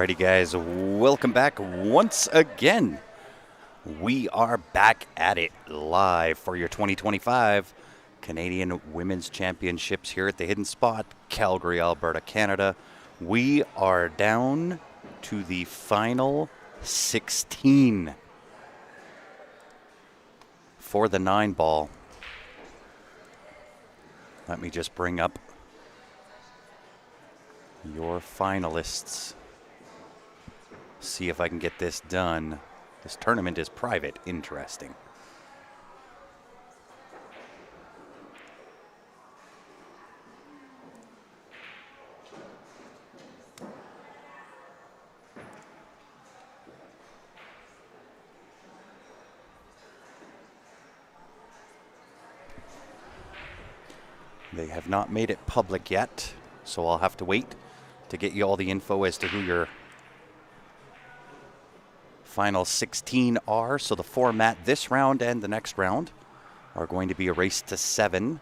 Alrighty, guys, welcome back once again. We are back at it live for your 2025 Canadian Women's Championships here at the Hidden Spot, Calgary, Alberta, Canada. We are down to the final 16 for the 9-ball. Let me just bring up your finalists. See if I can get this done. This tournament is private. Interesting. They have not made it public yet, so I'll have to wait to get you all the info as to who your final 16 are. So the format this round and the next round are going to be a race to 7.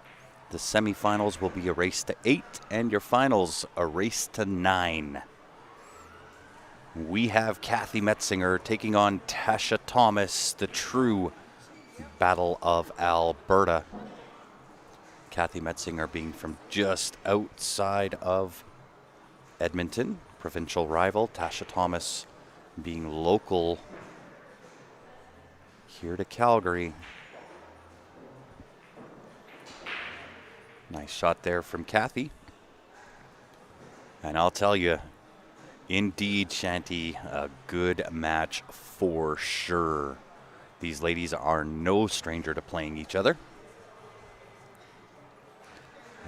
The semifinals will be a race to 8, and your finals a race to 9. We have Kathy Metzinger taking on Tasha Thomas, the true Battle of Alberta. Kathy Metzinger being from just outside of Edmonton, provincial rival. Tasha Thomas being local here to Calgary. Nice shot there from Kathy. And I'll tell you, indeed, Shanty, a good match for sure. These ladies are no stranger to playing each other.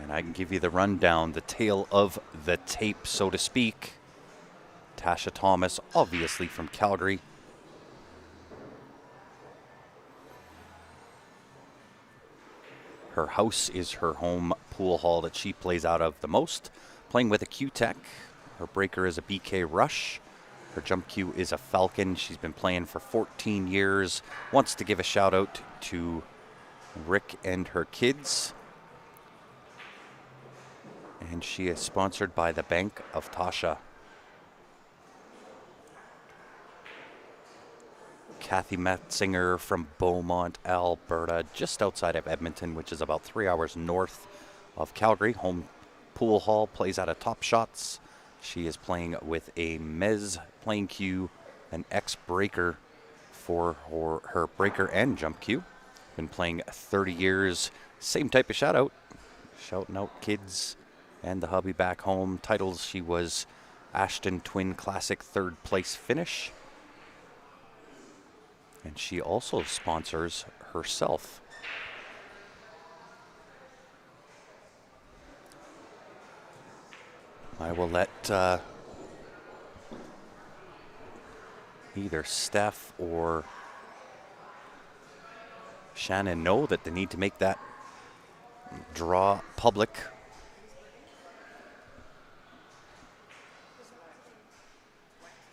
And I can give you the rundown, the tale of the tape, so to speak. Tasha Thomas, obviously from Calgary. Her house is her home pool hall that she plays out of the most. Playing with a Q-Tech. Her breaker is a BK Rush. Her jump cue is a Falcon. She's been playing for 14 years. Wants to give a shout out to Rick and her kids. And she is sponsored by the Bank of Tasha. Kathy Metzinger from Beaumont, Alberta, just outside of Edmonton, which is about 3 hours north of Calgary. Home pool hall, plays out of Top Shots. She is playing with a Mez playing cue, an X-breaker for her breaker and jump cue. Been playing 30 years. Same type of shout out. Shouting out kids and the hubby back home. Titles, she was Ashton Twin Classic 3rd place finish. And she also sponsors herself. I will let either Steph or Shannon know that they need to make that draw public.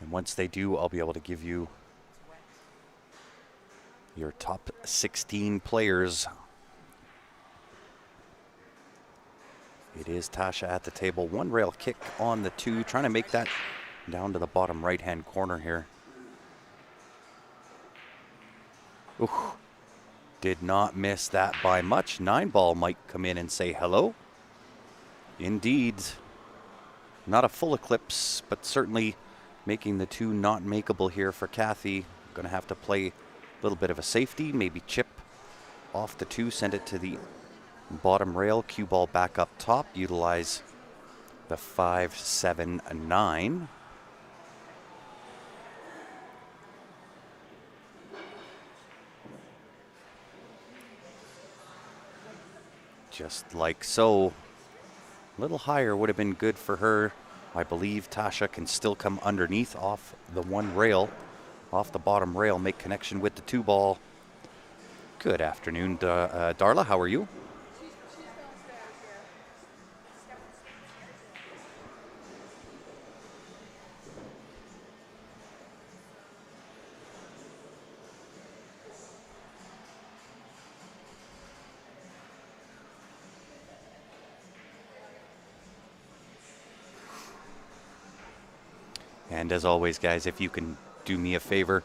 And once they do, I'll be able to give you your top 16 players. It is Tasha at the table. One rail kick on the 2, trying to make that down to the bottom right-hand corner here. Ooh, did not miss that by much. 9-ball might come in and say hello. Indeed. Not a full eclipse, but certainly making the 2 not makeable here for Kathy. Going to have to play a little bit of a safety, maybe chip off the 2, send it to the bottom rail, cue ball back up top, utilize the 5, 7, 9. Just like so. A little higher would have been good for her. I believe Tasha can still come underneath off the 1 rail, off the bottom rail, make connection with the 2 ball. Good afternoon, Darla. How are you? And as always, guys, if you can do me a favor,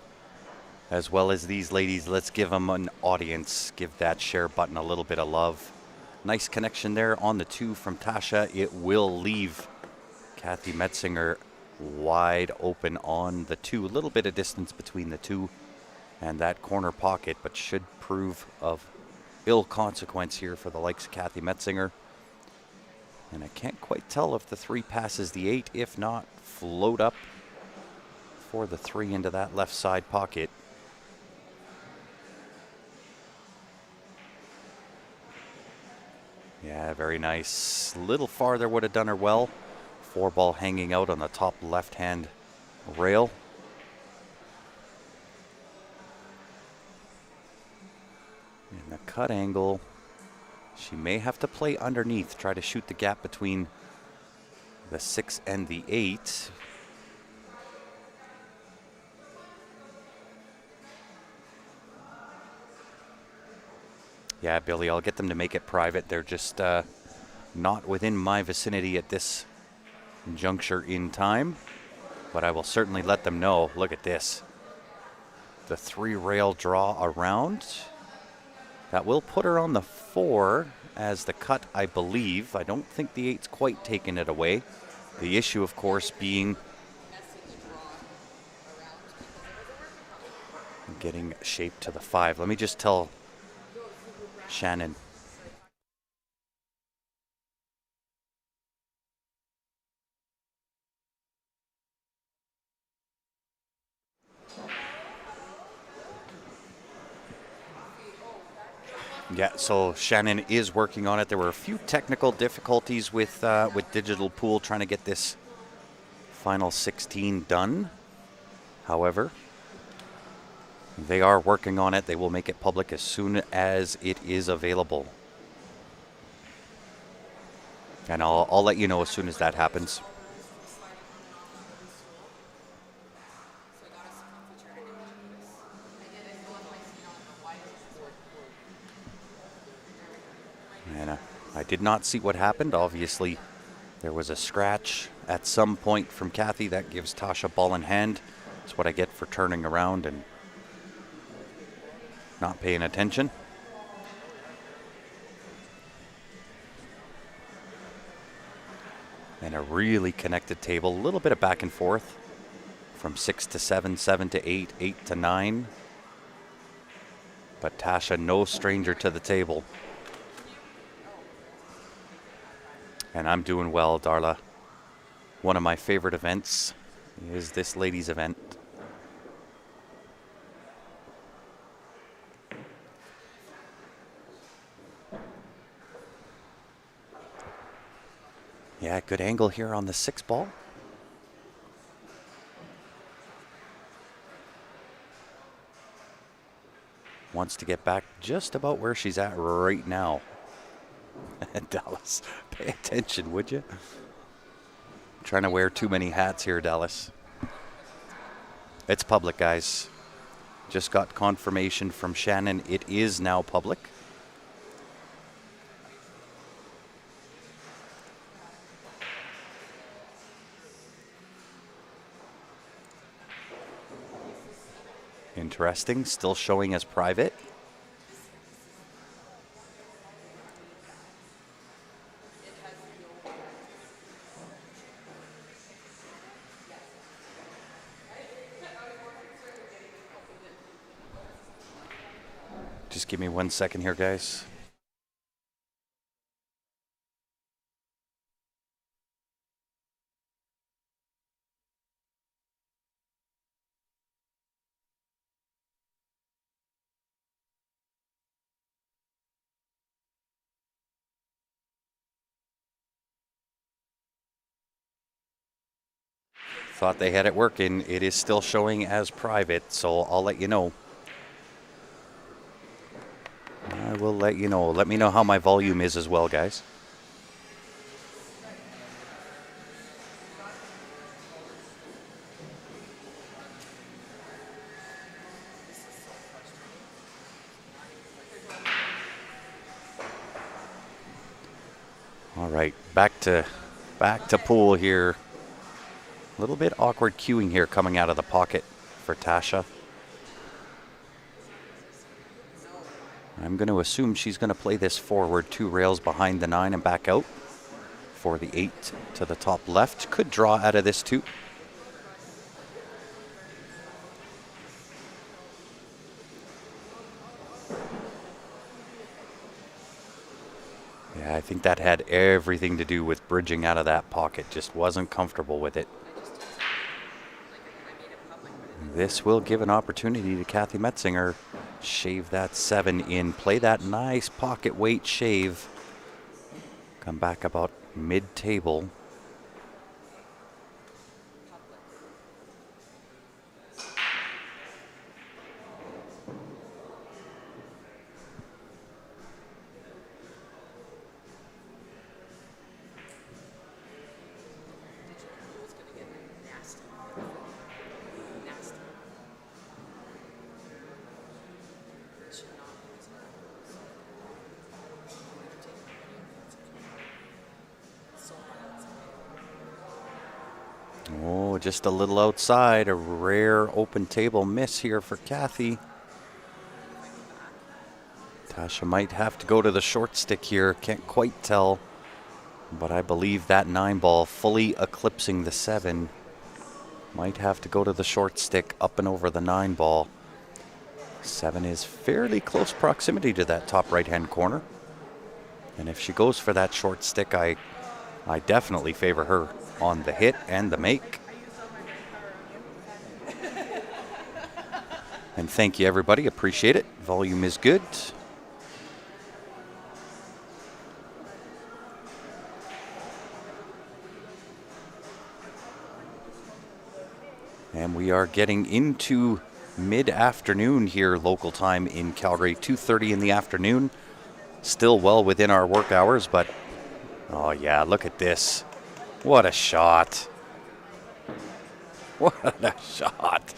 as well as these ladies, let's give them an audience. Give that share button a little bit of love. Nice connection there on the 2 from Tasha. It will leave Kathy Metzinger wide open on the 2. A little bit of distance between the 2 and that corner pocket, but should prove of ill consequence here for the likes of Kathy Metzinger. And I can't quite tell if the 3 passes the 8. If not, float up for the 3 into that left side pocket. Yeah, very nice. Little farther would have done her well. 4 ball hanging out on the top left-hand rail. And the cut angle, she may have to play underneath, try to shoot the gap between the 6 and the 8. Yeah, Billy, I'll get them to make it private. They're just not within my vicinity at this juncture in time, but I will certainly let them know. Look at this. The 3 rail draw around. That will put her on the 4 as the cut, I believe. I don't think the 8's quite taken it away. The issue, of course, being getting shaped to the 5. Let me just tell Shannon. Yeah, so Shannon is working on it. There were a few technical difficulties with Digital Pool trying to get this final 16 done. However, they are working on it. They will make it public as soon as it is available. And I'll let you know as soon as that happens. And I did not see what happened. Obviously, there was a scratch at some point from Kathy. That gives Tasha ball in hand. That's what I get for turning around and not paying attention. And a really connected table. A little bit of back and forth from 6 to 7, 7 to 8, 8 to 9. But Tasha, no stranger to the table. And I'm doing well, Darla. One of my favorite events is this ladies' event. Yeah, good angle here on the 6 ball. Wants to get back just about where she's at right now. Dallas, pay attention, would you? Trying to wear too many hats here, Dallas. It's public, guys. Just got confirmation from Shannon. It is now public. Interesting. Still showing as private. Just give me 1 second here, guys. Thought they had it working. It is still showing as private, so I'll let you know. I will let you know. Let me know how my volume is as well, guys. All right, back to pool here. A little bit awkward cueing here coming out of the pocket for Tasha. I'm going to assume she's going to play this forward 2 rails behind the 9 and back out for the 8 to the top left. Could draw out of this too. Yeah, I think that had everything to do with bridging out of that pocket. Just wasn't comfortable with it. This will give an opportunity to Kathy Metzinger. Shave that 7 in. Play that nice pocket weight shave. Come back about mid-table. Oh, just a little outside. A rare open table miss here for Kathy. Tasha might have to go to the short stick here. Can't quite tell. But I believe that 9 ball fully eclipsing the 7. Might have to go to the short stick up and over the 9 ball. 7 is fairly close proximity to that top right-hand corner. And if she goes for that short stick, I definitely favor her on the hit and the make. And thank you, everybody. Appreciate it. Volume is good. And we are getting into mid-afternoon here, local time in Calgary, 2:30 in the afternoon. Still well within our work hours, but oh yeah, look at this. What a shot. What a shot.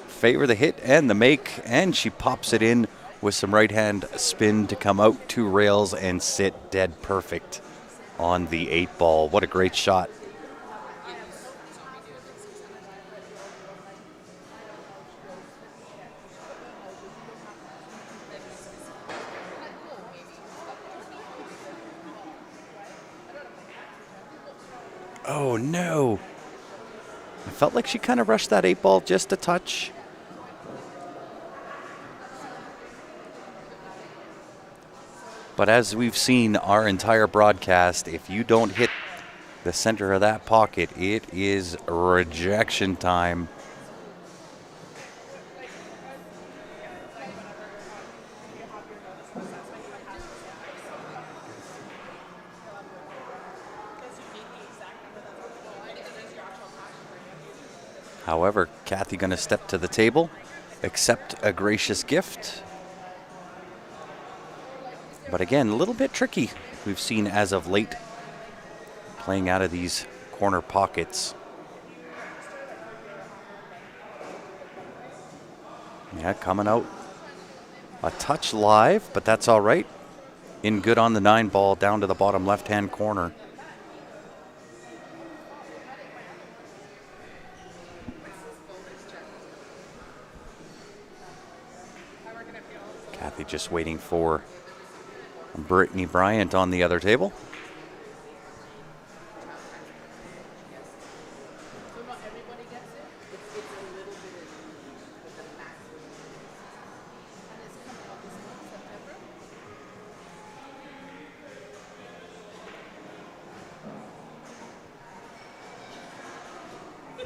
Favor the hit and the make, and she pops it in with some right-hand spin to come out 2 rails and sit dead perfect on the 8 ball. What a great shot. Oh no. I felt like she kind of rushed that 8 ball just a touch. But as we've seen our entire broadcast, if you don't hit the center of that pocket, it is rejection time. However, Kathy going to step to the table, accept a gracious gift. But again, a little bit tricky, we've seen as of late, playing out of these corner pockets. Yeah, coming out a touch live, but that's all right. In good on the 9 ball, down to the bottom left-hand corner. Kathy just waiting for Brittany Bryant on the other table.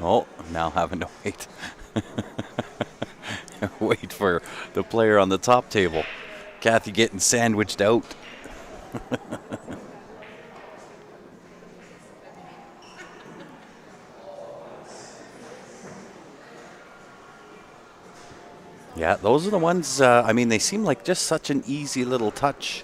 Oh, now having to wait. Wait for the player on the top table. Kathy getting sandwiched out. Yeah, those are the ones, I mean, they seem like just such an easy little touch.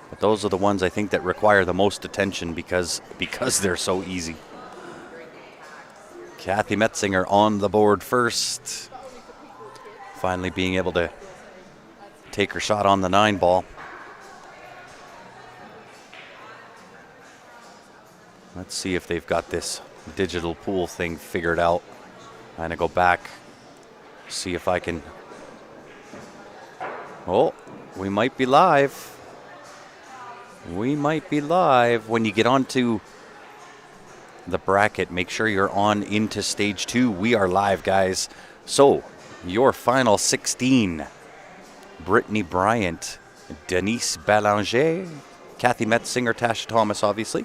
But those are the ones I think that require the most attention because they're so easy. Kathy Metzinger on the board first. Finally being able to take her shot on the 9 ball. Let's see if they've got this digital pool thing figured out. I'm going to go back, see if I can. Oh, we might be live. We might be live. When you get onto the bracket, make sure you're on into stage 2. We are live, guys. So, your final 16. Brittany Bryant, Denise Belanger, Kathy Metzinger, Tasha Thomas, obviously.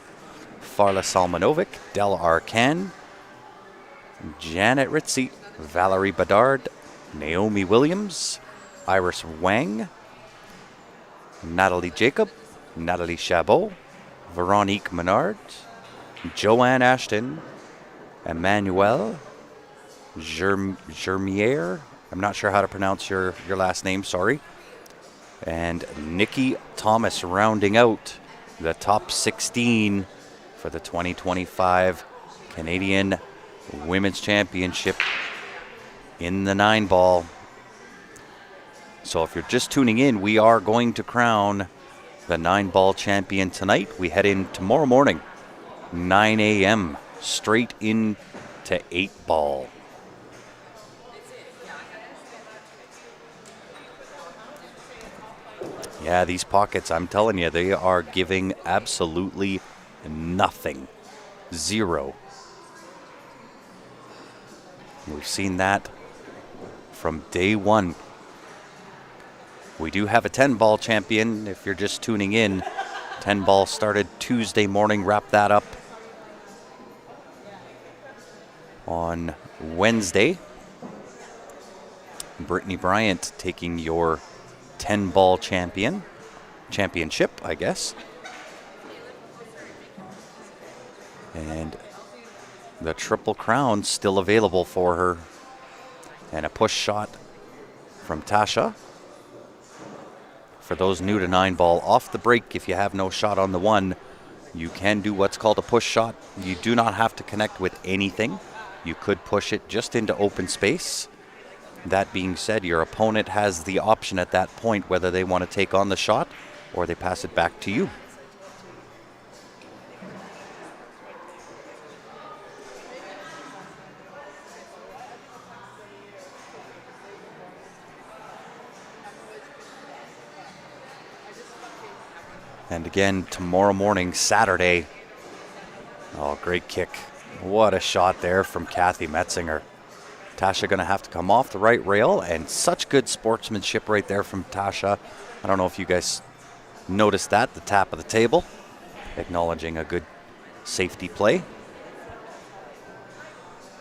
Farla Salmanovic, Della Arcan, Janet Ritzy, Valerie Bedard, Naomi Williams, Iris Wang, Natalie Jacob, Natalie Chabot, Veronique Menard, Joanne Ashton, Emmanuel Germier, I'm not sure how to pronounce your last name, sorry, and Nikki Thomas rounding out the top 16 for the 2025 Canadian Women's Championship in the 9 ball. So if you're just tuning in, we are going to crown the 9 ball champion tonight. We head in tomorrow morning, 9 a.m., straight into 8 ball. Yeah, these pockets, I'm telling you, they are giving absolutely nothing. Zero. We've seen that from day one. We do have a 10 ball champion if you're just tuning in. 10 ball started Tuesday morning, wrap that up on Wednesday. Brittany Bryant taking your 10 ball championship, I guess. And the Triple Crown still available for her. And a push shot from Tasha. For those new to 9 ball, off the break, if you have no shot on the 1, you can do what's called a push shot. You do not have to connect with anything. You could push it just into open space. That being said, your opponent has the option at that point whether they want to take on the shot or they pass it back to you. And again, tomorrow morning, Saturday. Oh, great kick. What a shot there from Kathy Metzinger. Tasha going to have to come off the right rail, and such good sportsmanship right there from Tasha. I don't know if you guys noticed that, the tap of the table, acknowledging a good safety play.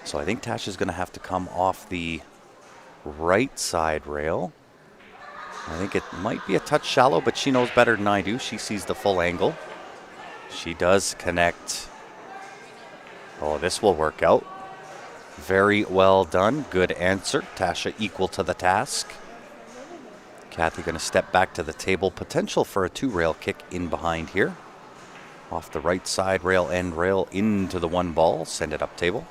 So I think Tasha's going to have to come off the right side rail. I think it might be a touch shallow, but she knows better than I do. She sees the full angle. She does connect. Oh, this will work out. Very well done. Good answer. Tasha equal to the task. Kathy going to step back to the table. Potential for a 2-rail kick in behind here. Off the right side rail, end rail, into the 1 ball. Send it up table.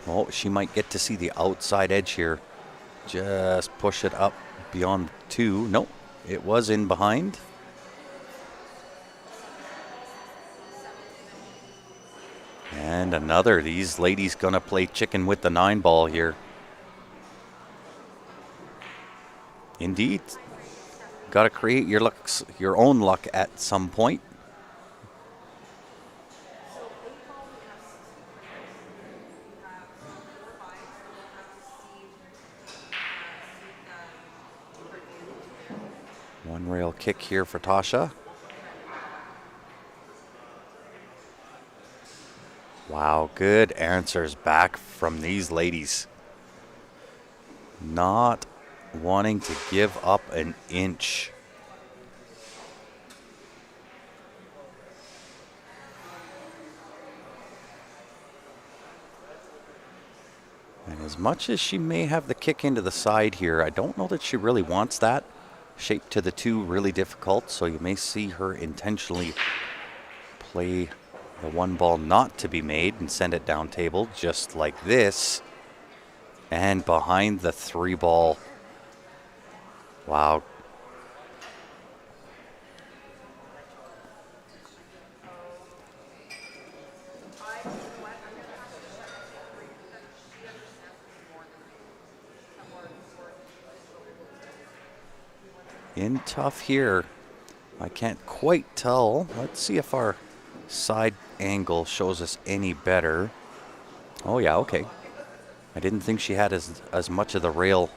Oh, she might get to see the outside edge here. Just push it up beyond 2. Nope, it was in behind. And another. These ladies gonna play chicken with the 9 ball here. Indeed. Got to create your own luck at some point. One rail kick here for Tasha. Wow, good answers back from these ladies. Not wanting to give up an inch. And as much as she may have the kick into the side here, I don't know that she really wants that. Shape to the 2 really difficult, so you may see her intentionally play the 1 ball not to be made and send it down table just like this. And behind the 3 ball. Wow. In tough here. I can't quite tell. Let's see if our side angle shows us any better. Oh yeah, okay. I didn't think she had as much of the rail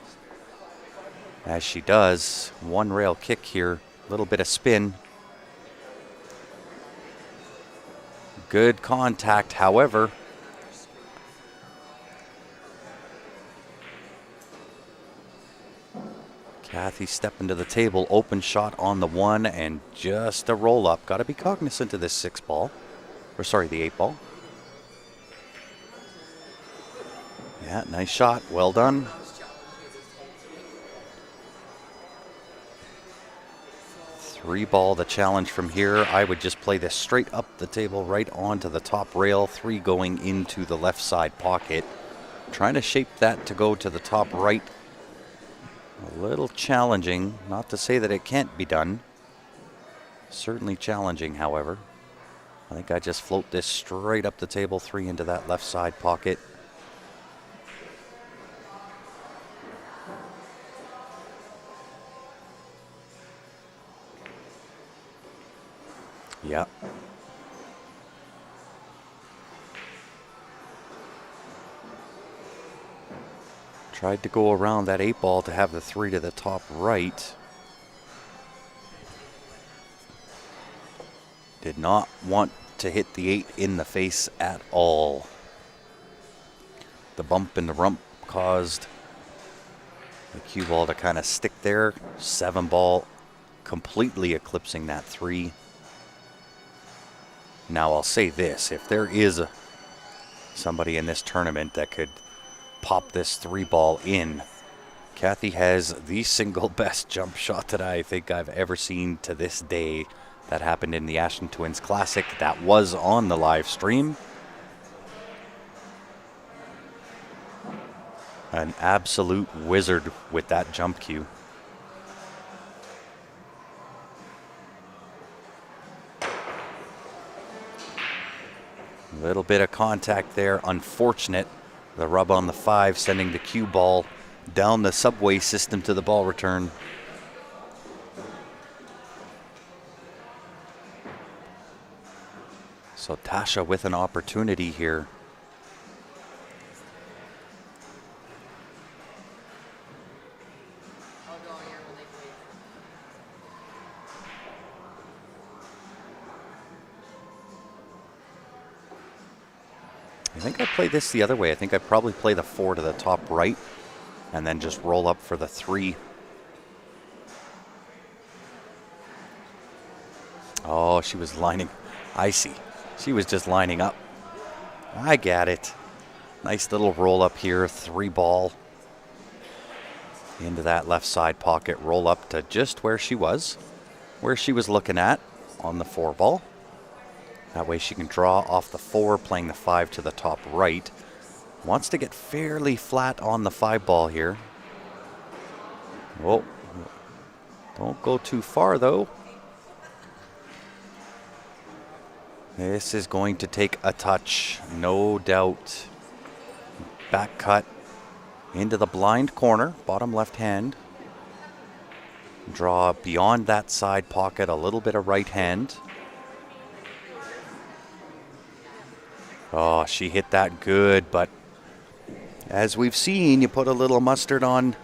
as she does. 1 rail kick here, a little bit of spin. Good contact, however. Kathy stepping to the table, open shot on the 1 and just a roll up. Got to be cognizant of this 6 ball, or sorry, the 8 ball. Yeah, nice shot, well done. Three ball, the challenge from here. I would just play this straight up the table, right onto the top rail. 3 going into the left side pocket. Trying to shape that to go to the top right. A little challenging, not to say that it can't be done. Certainly challenging, however. I think I just float this straight up the table, 3 into that left side pocket. Yeah. Tried to go around that 8 ball to have the 3 to the top right. Did not want to hit the 8 in the face at all. The bump in the rump caused the cue ball to kind of stick there. 7 ball completely eclipsing that 3. Now I'll say this, if there is somebody in this tournament that could pop this 3 ball in, Kathy has the single best jump shot that I think I've ever seen to this day. That happened in the Ashton Twins Classic. That was on the live stream. An absolute wizard with that jump cue. Little bit of contact there, unfortunate. The rub on the 5 sending the cue ball down the subway system to the ball return. So Tasha with an opportunity here. I think I play this the other way. I think I probably play the 4 to the top right and then just roll up for the 3. Oh, she was lining. I see. She was just lining up. I get it. Nice little roll up here. 3 ball into that left side pocket. Roll up to just where she was looking at on the 4 ball. That way she can draw off the 4, playing the 5 to the top right. Wants to get fairly flat on the 5 ball here. Oh, don't go too far though. This is going to take a touch, no doubt. Back cut into the blind corner, bottom left hand. Draw beyond that side pocket, a little bit of right hand. Oh, she hit that good, but as we've seen, you put a little mustard on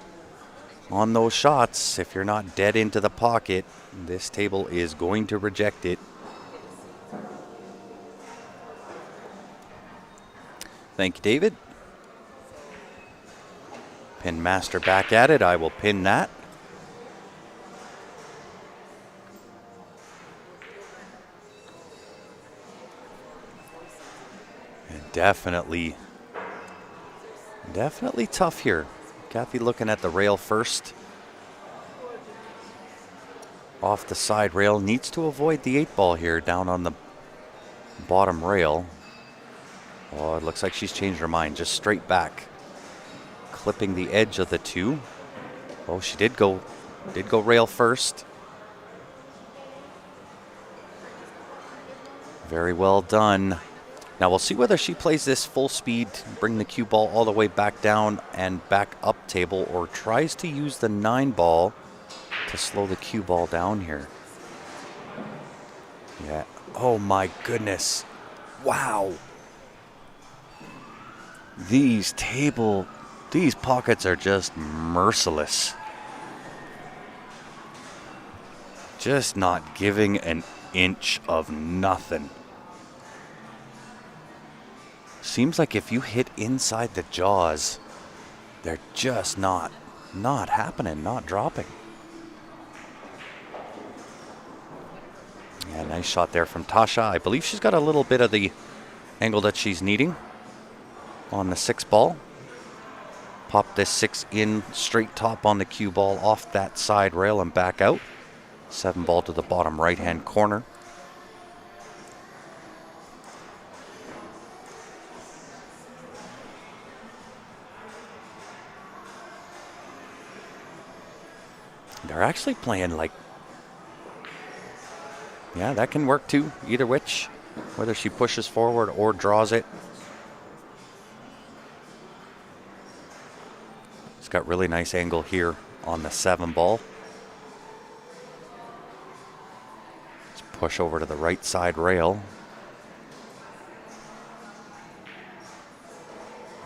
those shots. If you're not dead into the pocket, this table is going to reject it. Thank you, David. Pin master back at it. I will pin that. Definitely Definitely tough here. Kathy looking at the rail first. Off the side rail, needs to avoid the 8-ball here down on the bottom rail. Oh, it looks like she's changed her mind, just straight back. Clipping the edge of the 2. Oh, she did go rail first. Very well done. Now we'll see whether she plays this full speed, bring the cue ball all the way back down and back up table, or tries to use the 9-ball to slow the cue ball down here. Yeah. Oh my goodness. Wow. These pockets are just merciless. Just not giving an inch of nothing. Seems like if you hit inside the jaws, they're just not happening, not dropping. Yeah, nice shot there from Tasha. I believe she's got a little bit of the angle that she's needing on the 6-ball. Pop this 6 in straight top on the cue ball off that side rail and back out. 7-ball to the bottom right-hand corner. They're actually playing like, yeah, that can work too, either which, whether she pushes forward or draws it. It's got really nice angle here on the 7-ball. Let's push over to the right side rail.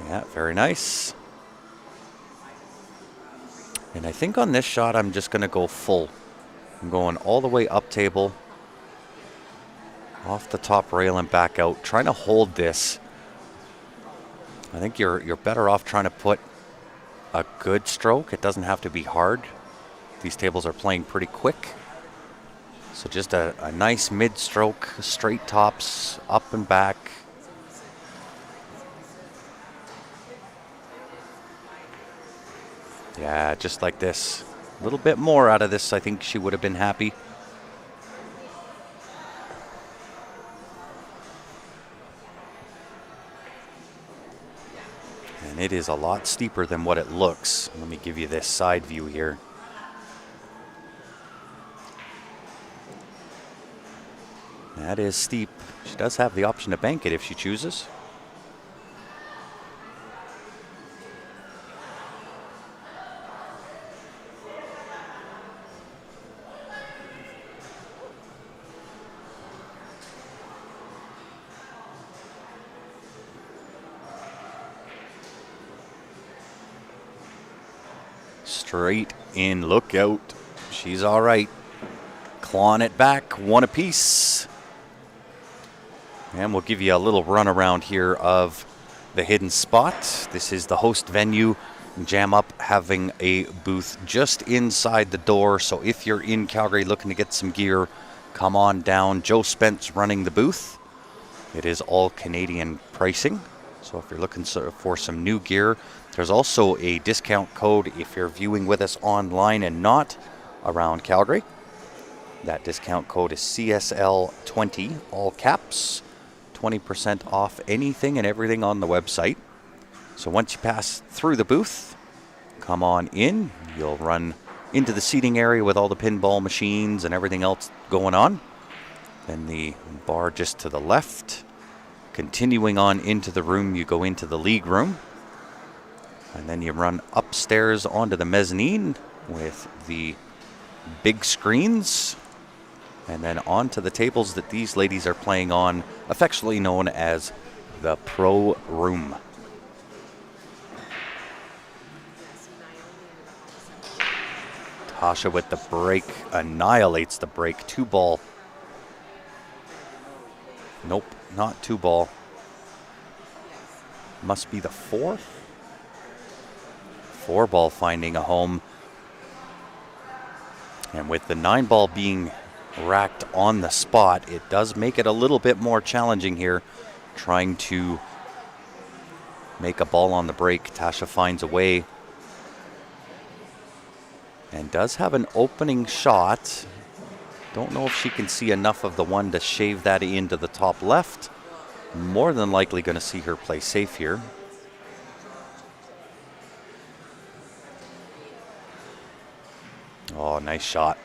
Yeah, very nice. And I think on this shot, I'm just going to go full. I'm going all the way up table, off the top rail and back out, trying to hold this. I think you're better off trying to put a good stroke. It doesn't have to be hard. These tables are playing pretty quick. So just a nice mid-stroke, straight tops, up and back. Yeah, just like this. A little bit more out of this, I think she would have been happy. And it is a lot steeper than what it looks. Let me give you this side view here. That is steep. She does have the option to bank it if she chooses. Straight in, look out. She's all right. Clawing it back, 1 apiece. And we'll give you a little run around here of the hidden spot. This is the host venue. Jam Up having a booth just inside the door. So if you're in Calgary looking to get some gear, come on down. Joe Spence running the booth. It is all Canadian pricing. So if you're looking for some new gear, there's also a discount code if you're viewing with us online and not around Calgary. That discount code is CSL20, all caps. 20% off anything and everything on the website. So once you pass through the booth, come on in. You'll run into the seating area with all the pinball machines and everything else going on. Then the bar just to the left. Continuing on into the room, you go into the league room. And then you run upstairs onto the mezzanine with the big screens. And then onto the tables that these ladies are playing on, affectionately known as the Pro Room. Tasha with the break, annihilates the break. 2-ball. Nope, not 2-ball. Must be the 4th. 4-ball finding a home. And with the 9-ball being racked on the spot, it does make it a little bit more challenging here, trying to make a ball on the break. Tasha finds a way and does have an opening shot. Don't know if she can see enough of the one to shave that into the top left. More than likely going to see her play safe here. Oh, nice shot.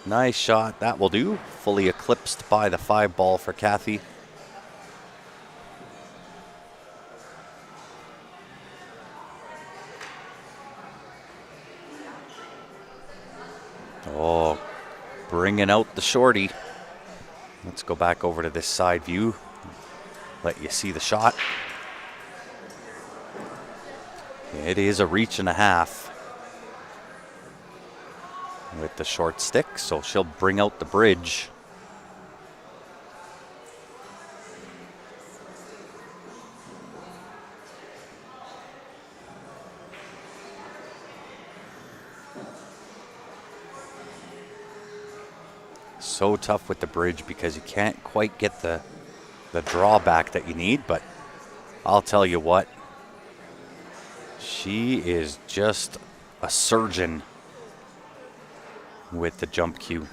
Nice shot. That will do. Fully eclipsed by the 5 ball for Kathy. Oh, bringing out the shorty. Let's go back over to this side view. Let you see the shot. It is a reach and a half with the short stick, so she'll bring out the bridge. So tough with the bridge because you can't quite get the drawback that you need, but I'll tell you what, she is just a surgeon with the jump cue.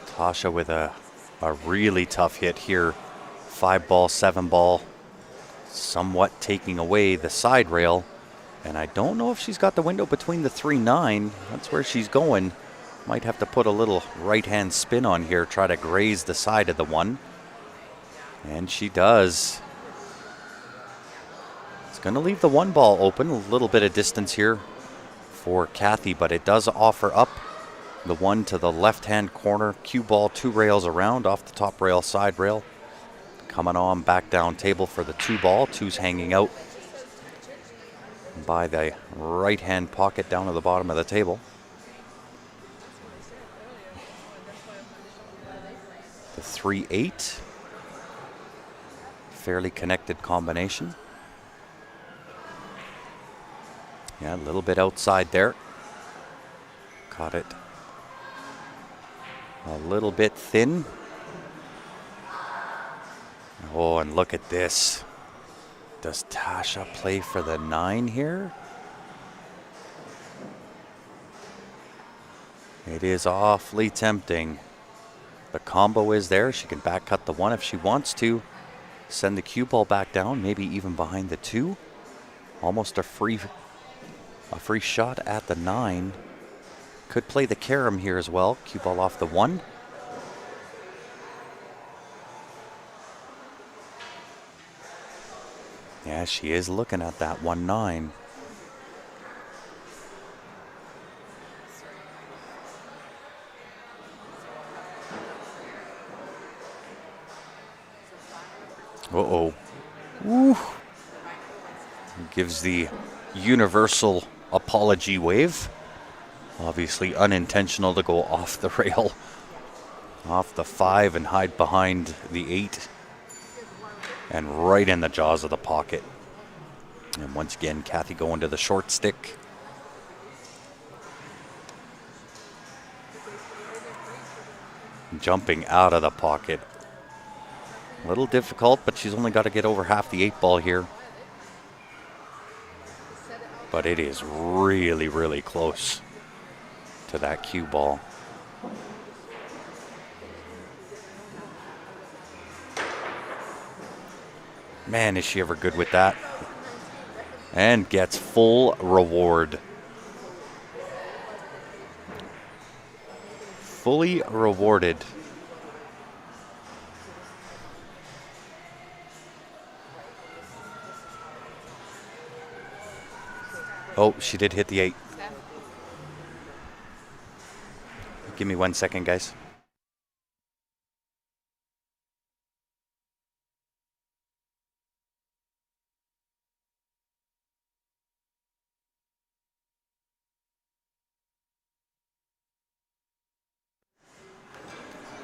Tasha with a really tough hit here. 5 ball, 7 ball, somewhat taking away the side rail. And I don't know if she's got the window between the 3-9. That's where she's going. Might have to put a little right-hand spin on here, try to graze the side of the one. And she does. It's going to leave the 1 ball open. A little bit of distance here for Kathy, but it does offer up the one to the left-hand corner. Cue ball 2 rails around off the top rail, side rail. Coming on back down table for the 2 ball. 2's hanging out by the right-hand pocket down to the bottom of the table. The 3-8. Fairly connected combination. Yeah, a little bit outside there. Caught it a little bit thin. Oh, and look at this. Does Tasha play for the 9 here? It is awfully tempting. The combo is there. She can back cut the 1 if she wants to. Send the cue ball back down, maybe even behind the 2. Almost a free shot at the 9. Could play the carom here as well. Cue ball off the 1. Yeah, she is looking at that 1-9. Uh-oh. Woo. Gives the universal apology wave. Obviously unintentional to go off the rail, off the 5 and hide behind the 8. And right in the jaws of the pocket. And once again, Kathy going to the short stick. Jumping out of the pocket. A little difficult, but she's only got to get over half the 8 ball here. But it is really, really close to that cue ball. Man, is she ever good with that. And gets full reward. Fully rewarded. Oh, she did hit the 8. Give me 1 second, guys.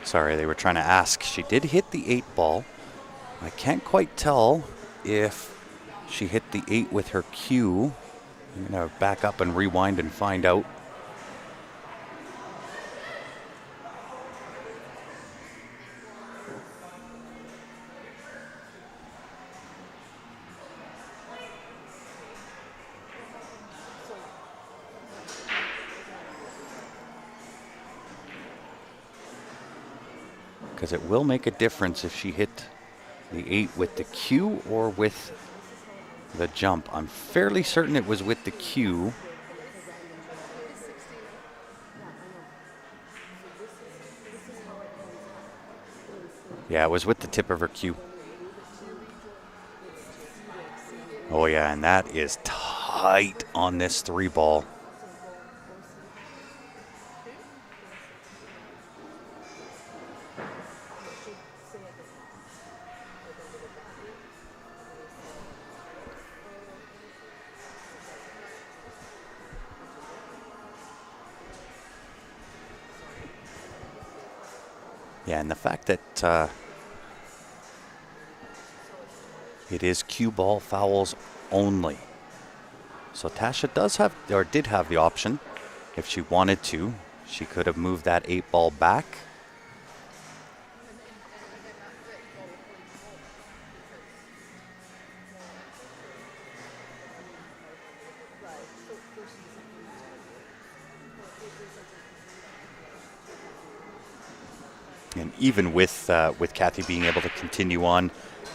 Sorry, they were trying to ask. She did hit the 8 ball. I can't quite tell if she hit the 8 with her cue. I'm going to back up and rewind and find out. Because it will make a difference if she hit the 8 with the cue or with the jump. I'm fairly certain it was with the cue. Yeah, it was with the tip of her cue. Oh yeah, and that is tight on this 3 ball. Yeah, and the fact that it is cue ball fouls only. So Tasha does have, or did have the option, if she wanted to, she could have moved that 8 ball back. And even with Kathy being able to continue on,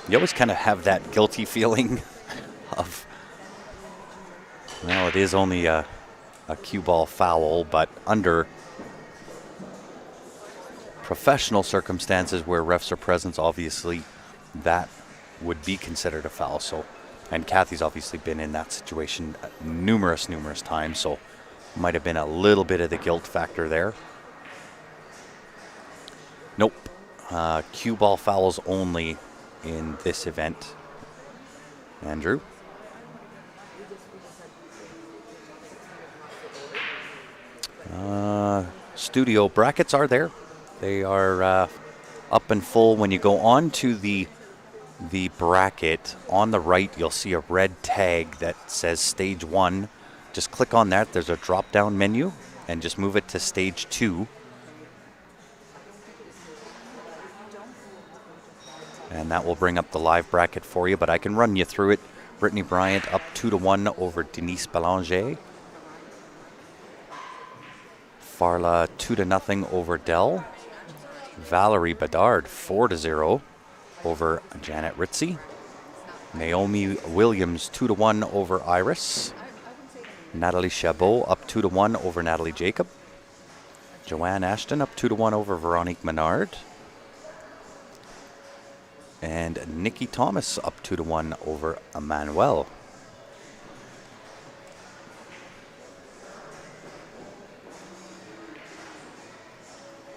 you always kind of have that guilty feeling of, well, it is only a cue ball foul, but under professional circumstances where refs are present, obviously that would be considered a foul. So, and Kathy's obviously been in that situation numerous times, so might have been a little bit of the guilt factor there. Nope. Cue ball fouls only in this event. Andrew? Studio brackets are there. They are up and full. When you go on to the bracket, on the right you'll see a red tag that says stage 1. Just click on that. There's a drop down menu and just move it to stage 2. And that will bring up the live bracket for you, but I can run you through it. Brittany Bryant up 2-1 over Denise Belanger. Farla 2-0 over Dell. Valerie Bedard 4-0 over Janet Ritzy. Naomi Williams 2-1 over Iris. Natalie Chabot up 2-1 over Natalie Jacob. Joanne Ashton up 2-1 over Veronique Menard. And Nikki Thomas up 2-1 over Emmanuel.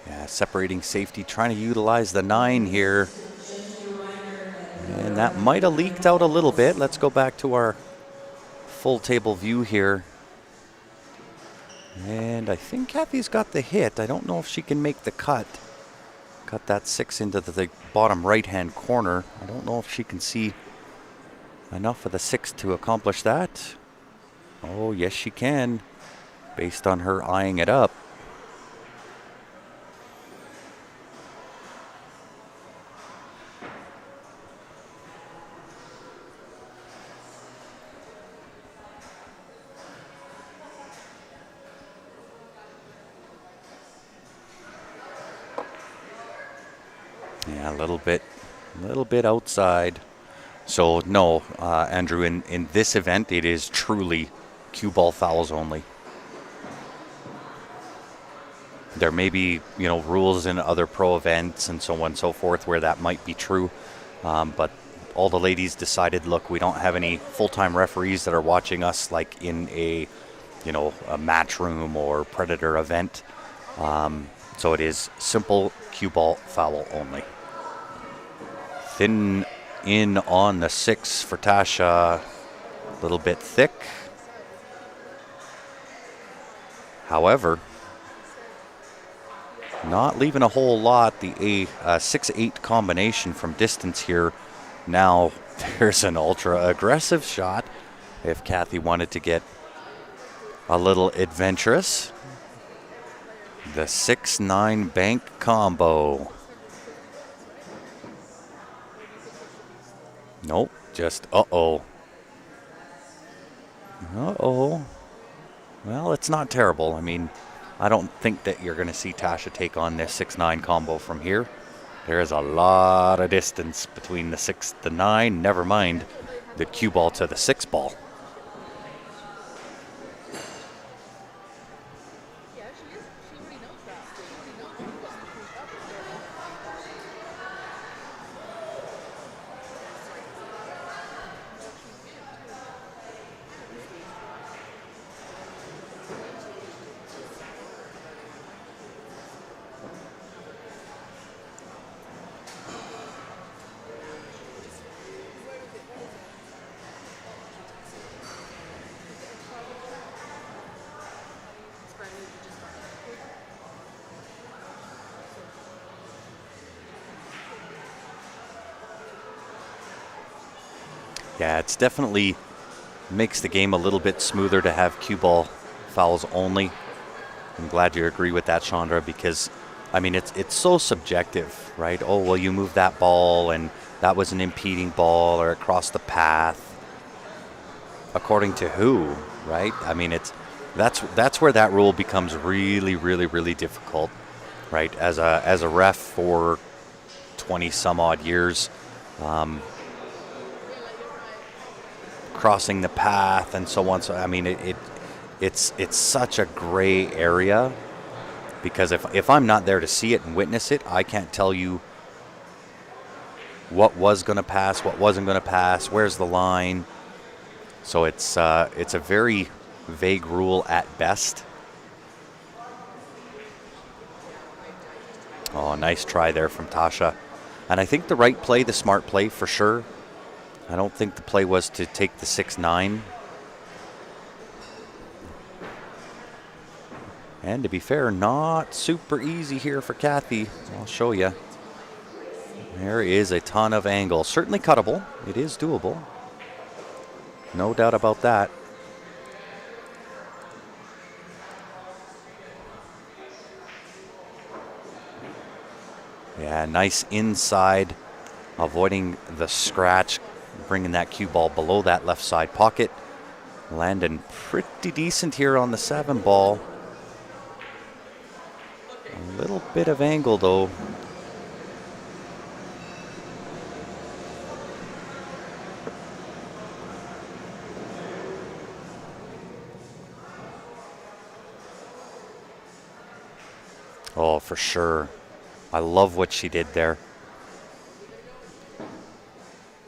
Yeah, separating safety, trying to utilize the 9 here. And that might have leaked out a little bit. Let's go back to our full table view here. And I think Kathy's got the hit. I don't know if she can make the cut. Cut that 6 into the bottom right-hand corner. I don't know if she can see enough of the 6 to accomplish that. Oh, yes, she can, based on her eyeing it up. Yeah, a little bit outside. So no, Andrew, in this event, it is truly cue ball fouls only. There may be, rules in other pro events and so on and so forth where that might be true. But all the ladies decided, look, we don't have any full-time referees that are watching us like in a match room or Predator event. So it is simple cue ball foul only. Thin in on the 6 for Tasha, a little bit thick. However, not leaving a whole lot. The 6-8 combination from distance here Now there's an ultra aggressive shot if Kathy wanted to get a little adventurous. The 6-9 bank combo. Nope, just uh-oh. Uh-oh. Well, it's not terrible. I mean, I don't think that you're going to see Tasha take on this 6-9 combo from here. There is a lot of distance between the 6 to 9, never mind the cue ball to the 6 ball. Yeah, it's definitely makes the game a little bit smoother to have cue ball fouls only. I'm glad you agree with that, Chandra, because, I mean, it's so subjective, right? Oh, well, you moved that ball, and that was an impeding ball, or it crossed the path. According to who, right? I mean, that's where that rule becomes really, really, really difficult, right? As a ref for 20 some odd years, crossing the path and so on. So I mean, it's such a gray area, because if I'm not there to see it and witness it, I can't tell you what was going to pass, what wasn't going to pass, where's the line. So it's a very vague rule at best. Oh, nice try there from Tasha. And I think the right play, the smart play for sure. I don't think the play was to take the 6-9. And to be fair, not super easy here for Kathy. I'll show you. There is a ton of angle. Certainly cuttable. It is doable. No doubt about that. Yeah, nice inside, avoiding the scratch, bringing that cue ball below that left side pocket. Landing pretty decent here on the 7 ball. A little bit of angle though. Oh, for sure. I love what she did there.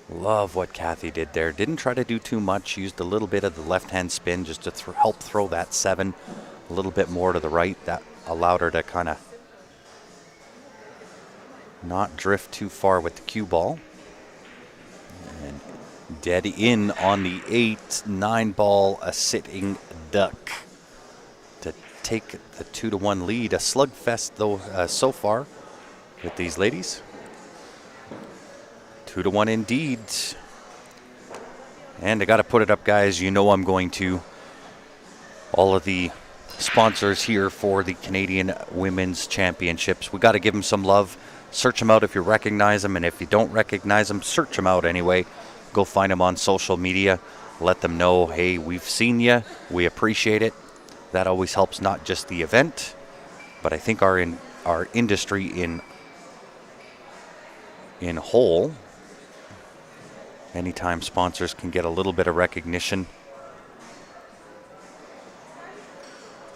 Love what Kathy did there. Didn't try to do too much. Used a little bit of the left-hand spin just to help throw that 7 a little bit more to the right. That allowed her to kind of not drift too far with the cue ball. And dead in on the 8-9 ball, a sitting duck to take the 2-1 lead. A slugfest though so far with these ladies. 2-1 indeed. And I got to put it up, guys. You know I'm going to. All of the sponsors here for the Canadian Women's Championships. We got to give them some love. Search them out if you recognize them. And if you don't recognize them, search them out anyway. Go find them on social media. Let them know, hey, we've seen you. We appreciate it. That always helps not just the event, but I think our industry in whole. Anytime sponsors can get a little bit of recognition,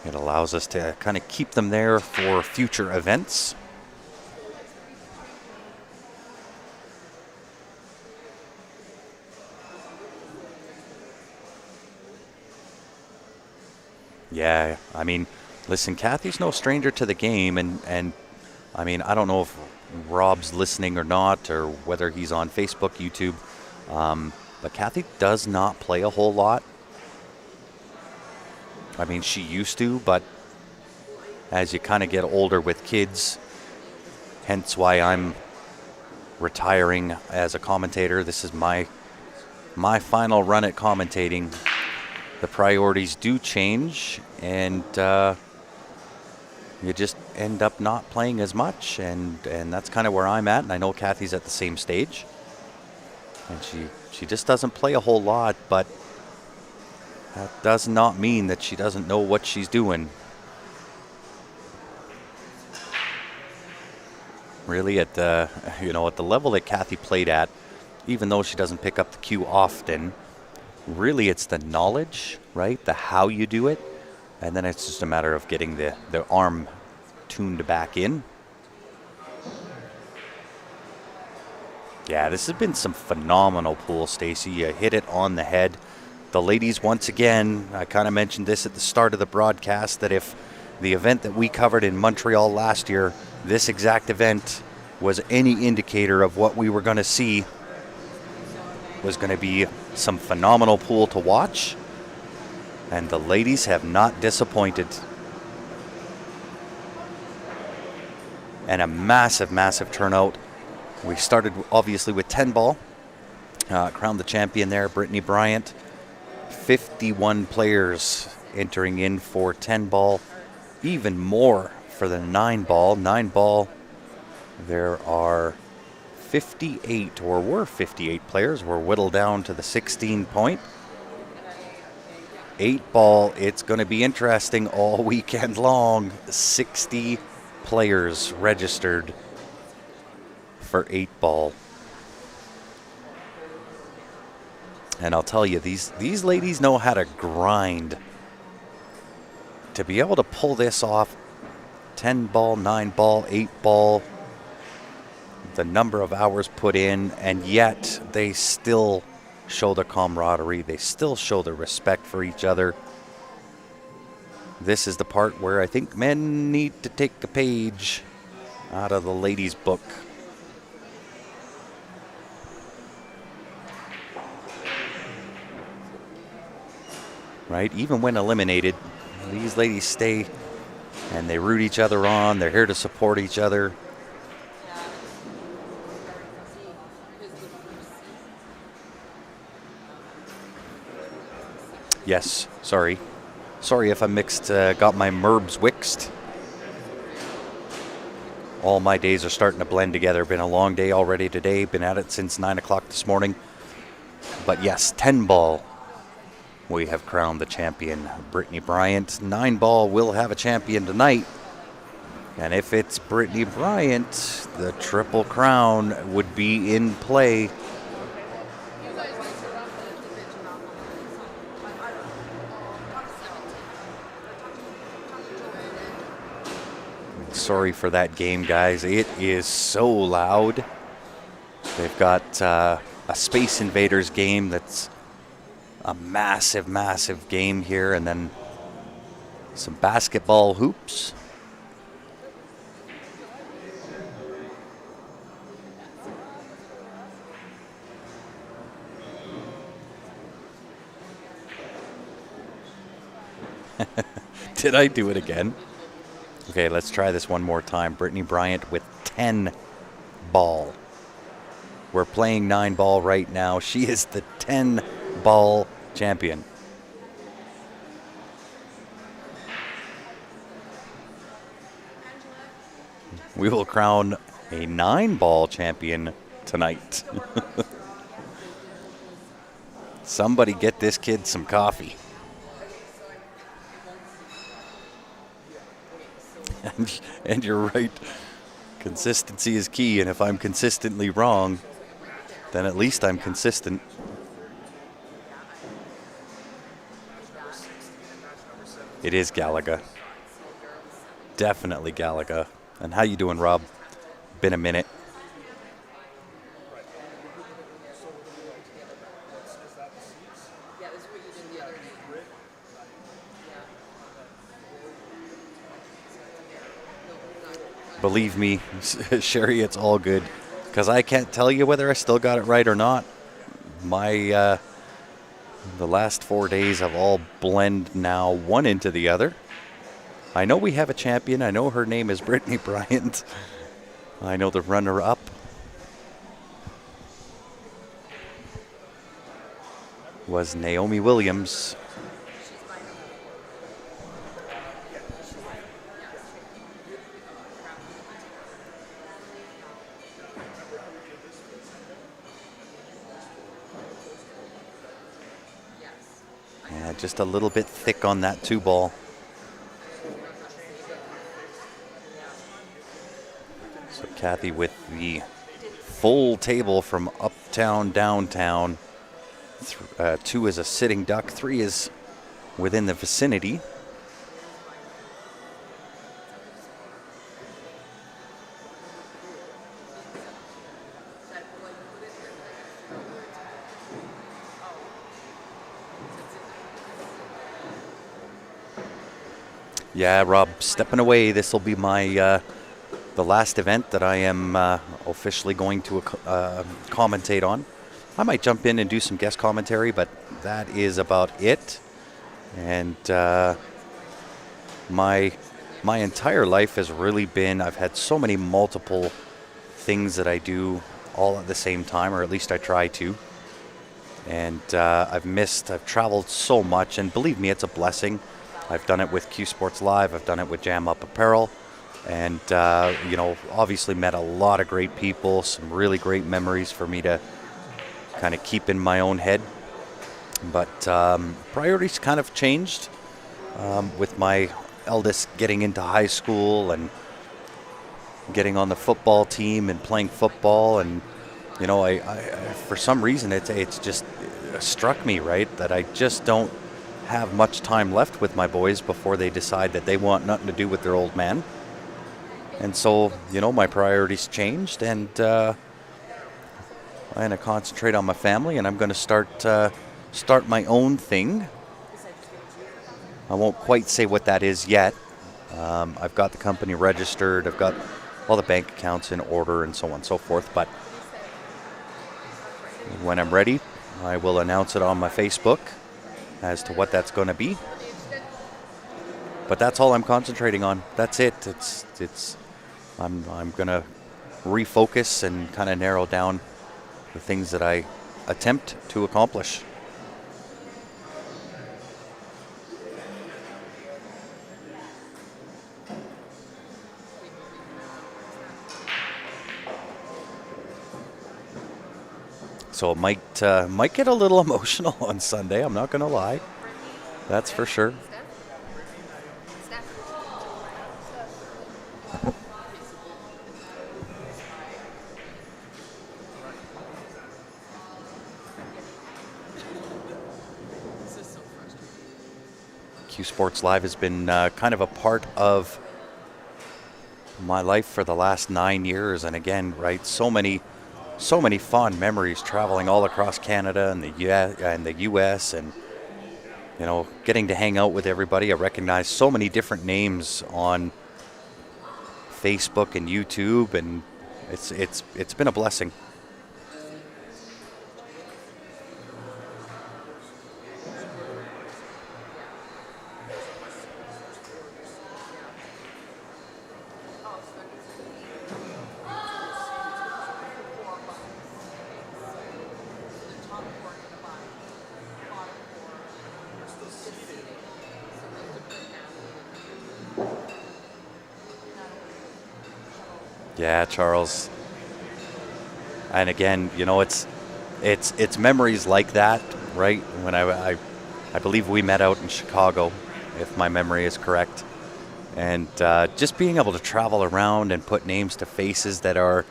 it allows us to kind of keep them there for future events. Yeah, I mean, listen, Kathy's no stranger to the game, and I mean, I don't know if Rob's listening or not, or whether he's on Facebook, YouTube, but Kathy does not play a whole lot. I mean, she used to, but as you kind of get older with kids, hence why I'm retiring as a commentator. This is my final run at commentating. The priorities do change, and you just end up not playing as much, and that's kind of where I'm at. And I know Kathy's at the same stage, and she just doesn't play a whole lot, but that does not mean that she doesn't know what she's doing. Really, at the level that Kathy played at, even though she doesn't pick up the cue often, really it's the knowledge, right? The how you do it, and then it's just a matter of getting the arm tuned back in. Yeah, this has been some phenomenal pool, Stacy. You hit it on the head. The ladies, once again, I kind of mentioned this at the start of the broadcast, that if the event that we covered in Montreal last year, this exact event, was any indicator of what we were going to see, was going to be some phenomenal pool to watch. And the ladies have not disappointed. And a massive, massive turnout. We started obviously with 10 ball. Crowned the champion there, Brittany Bryant. 51 players entering in for 10 ball. Even more for the 9 ball. 9 ball, there are 58, or were 58 players. We're whittled down to the 16 point. 8 ball, it's going to be interesting all weekend long. 60 players registered for 8 ball. And I'll tell you, these ladies know how to grind. To be able to pull this off, 10 ball, 9 ball, 8 ball, the number of hours put in, and yet they still show the camaraderie. They still show the respect for each other. This is the part where I think men need to take a page out of the ladies' book. Right? Even when eliminated, these ladies stay and they root each other on. They're here to support each other. Yes, sorry. Sorry if I got my merbs wixed. All my days are starting to blend together. Been a long day already today. Been at it since 9 o'clock this morning. But yes, 10 ball. We have crowned the champion, Brittany Bryant. 9 ball will have a champion tonight. And if it's Brittany Bryant, the triple crown would be in play. Sorry for that game, guys. It is so loud. They've got a Space Invaders game that's a massive, massive game here, and then some basketball hoops. Did I do it again? Okay, let's try this one more time. Brittany Bryant with 10 ball. We're playing 9 ball right now. She is the 10 ball champion. We will crown a 9 ball champion tonight. Somebody get this kid some coffee. And you're right. Consistency is key, and if I'm consistently wrong, then at least I'm consistent. It is Galaga. Definitely Galaga. And how you doing, Rob? Been a minute. Believe me, Sherry, it's all good. Because I can't tell you whether I still got it right or not. The last 4 days have all blend now one into the other. I know we have a champion. I know her name is Brittany Bryant. I know the runner-up was Naomi Williams. Yeah, just a little bit thick on that 2-ball. So Kathy with the full table from uptown, downtown. 2 is a sitting duck, 3 is within the vicinity. Yeah, Rob, stepping away. This will be my the last event that I am officially going to commentate on. I might jump in and do some guest commentary, but that is about it. And my entire life has really been, I've had so many multiple things that I do all at the same time, or at least I try to. And I've traveled so much, and believe me, it's a blessing. I've done it with Q Sports Live, I've done it with Jam Up Apparel, and obviously met a lot of great people, some really great memories for me to kind of keep in my own head. But priorities kind of changed with my eldest getting into high school and getting on the football team and playing football. And I for some reason it's just struck me, right, that I just don't have much time left with my boys before they decide that they want nothing to do with their old man. And so my priorities changed, and I'm going to concentrate on my family, and I'm going to start my own thing. I won't quite say what that is yet. I've got the company registered, I've got all the bank accounts in order, and so on and so forth. But when I'm ready, I will announce it on my Facebook as to what that's going to be. But that's all I'm concentrating on. That's it. I'm going to refocus and kind of narrow down the things that I attempt to accomplish. So it might get a little emotional on Sunday. I'm not going to lie. That's for sure. Q Sports Live has been kind of a part of my life for the last 9 years. And again, right, so many fond memories traveling all across Canada and the US, and getting to hang out with everybody. I recognize so many different names on Facebook and YouTube, and it's been a blessing. Yeah, Charles. And again, it's memories like that, right? When I believe we met out in Chicago, if my memory is correct, and just being able to travel around and put names to faces that are,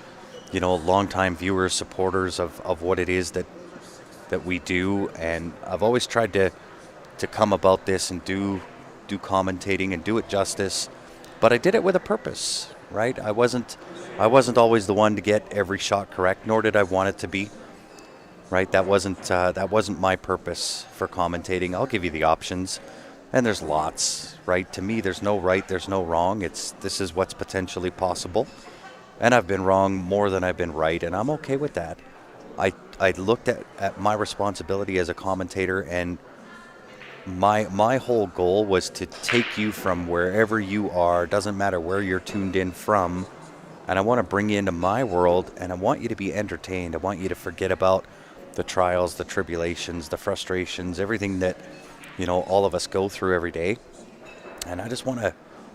longtime viewers, supporters of what it is that we do. And I've always tried to come about this and do commentating and do it justice, but I did it with a purpose, right? I wasn't always the one to get every shot correct, nor did I want it to be, right? That wasn't my purpose for commentating. I'll give you the options, and there's lots, right? To me, there's no right, there's no wrong. This is what's potentially possible, and I've been wrong more than I've been right, and I'm okay with that. I looked at my responsibility as a commentator, and my whole goal was to take you from wherever you are, doesn't matter where you're tuned in from, and I want to bring you into my world, and I want you to be entertained. I want you to forget about the trials, the tribulations, the frustrations, everything that, all of us go through every day. And I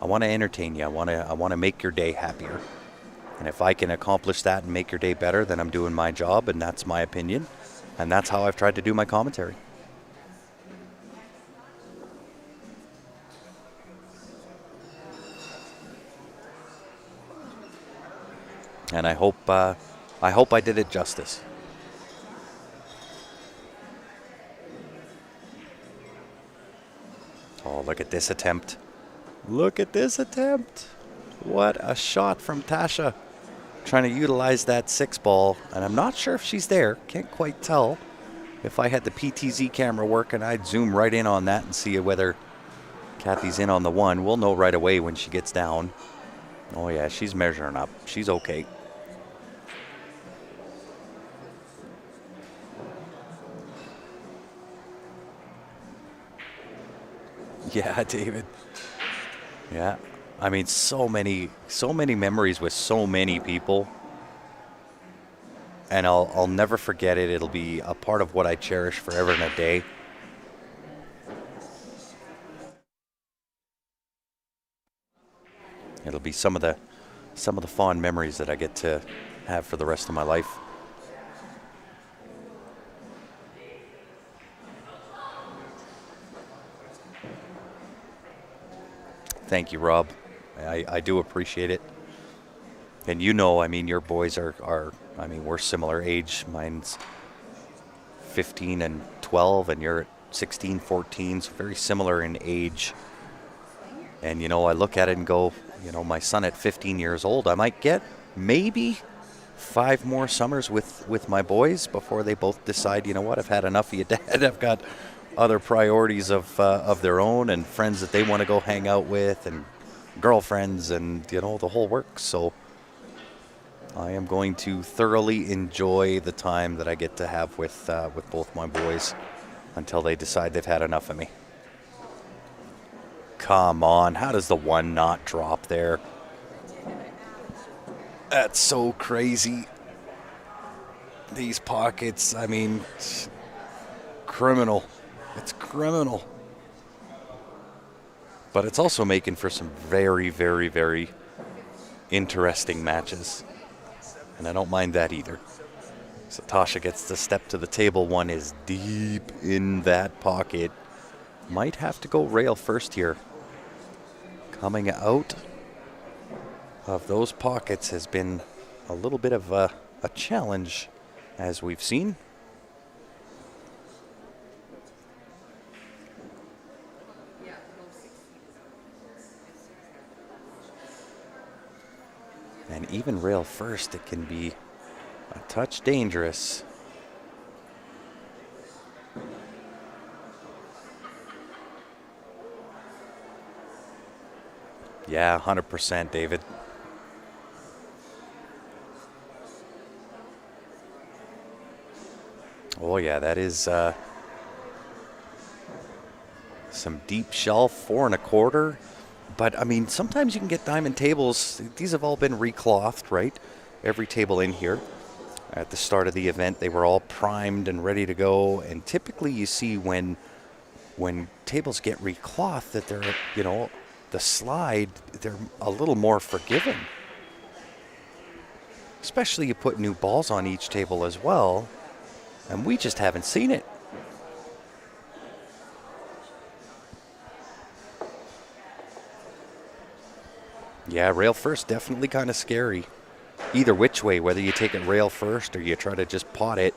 want to entertain you. I want to make your day happier. And if I can accomplish that and make your day better, then I'm doing my job, and that's my opinion. And that's how I've tried to do my commentary. And I hope I did it justice. Oh, look at this attempt. Look at this attempt. What a shot from Tasha. Trying to utilize that 6 ball. And I'm not sure if she's there. Can't quite tell. If I had the PTZ camera working, I'd zoom right in on that and see whether Kathy's in on the 1. We'll know right away when she gets down. Oh, yeah, she's measuring up. She's okay. Yeah, David. Yeah. I mean, so many memories with so many people. And I'll never forget it. It'll be a part of what I cherish forever and a day. It'll be some of the fond memories that I get to have for the rest of my life. Thank you, Rob. I do appreciate it. And I mean, your boys are we're similar age. Mine's 15 and 12, and you're at 16, 14, so very similar in age. And, I look at it and go, my son at 15 years old, I might get maybe 5 more summers with my boys before they both decide, what, I've had enough of you, Dad. I've got other priorities of their own and friends that they want to go hang out with and girlfriends and, the whole works. So I am going to thoroughly enjoy the time that I get to have with both my boys until they decide they've had enough of me. Come on, how does the 1 not drop there? That's so crazy. These pockets, I mean, criminal. It's criminal. But it's also making for some very, very, very interesting matches. And I don't mind that either. So Tasha gets to step to the table. 1 is deep in that pocket. Might have to go rail first here. Coming out of those pockets has been a little bit of a challenge, as we've seen. And even rail first, it can be a touch dangerous. Yeah, 100%, David. Oh, yeah, that is some deep shelf, 4 1/4. But, I mean, sometimes you can get diamond tables. These have all been reclothed, right? Every table in here. At the start of the event, they were all primed and ready to go. And typically you see when tables get reclothed that they're, the slide, they're a little more forgiving. Especially you put new balls on each table as well. And we just haven't seen it. Yeah, rail first, definitely kind of scary. Either which way, whether you take it rail first or you try to just pot it,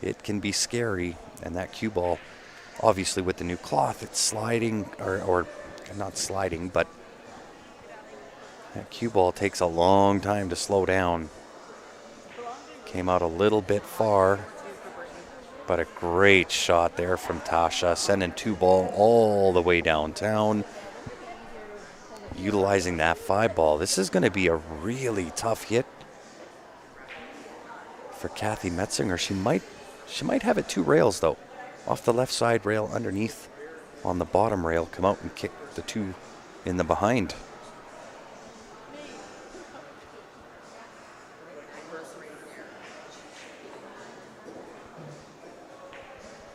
it can be scary. And that cue ball, obviously with the new cloth, it's sliding, or not sliding, but that cue ball takes a long time to slow down. Came out a little bit far, but a great shot there from Tasha, sending 2 ball all the way downtown. Utilizing that 5 ball. This is going to be a really tough hit for Kathy Metzinger. She might have it 2 rails though. Off the left side rail underneath on the bottom rail, come out and kick the 2 in the behind.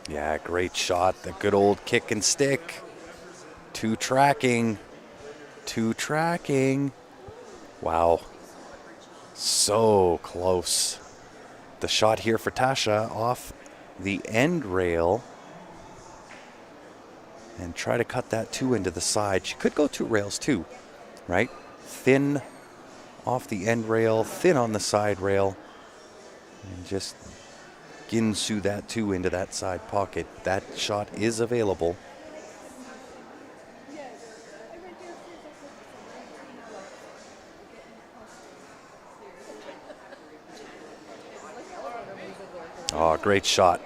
Yeah, great shot. The good old kick and stick. Two tracking. Wow. So close. The shot here for Tasha off the end rail. And try to cut that 2 into the side. She could go 2 rails too, right? Thin off the end rail, thin on the side rail. And just Ginsu that 2 into that side pocket. That shot is available. Oh, great shot.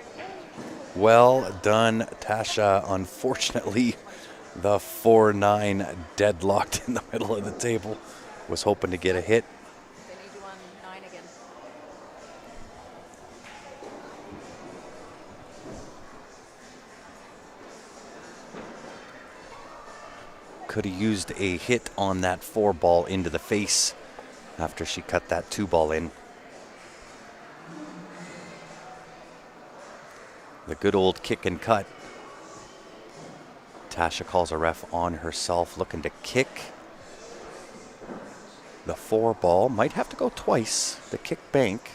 Well done, Tasha. Unfortunately, the 4-9 deadlocked in the middle of the table. Was hoping to get a hit. They need you on 9 again. Could have used a hit on that 4 ball into the face after she cut that 2 ball in. The good old kick and cut. Tasha calls a ref on herself, looking to kick the 4 ball. Might have to go twice. The kick bank.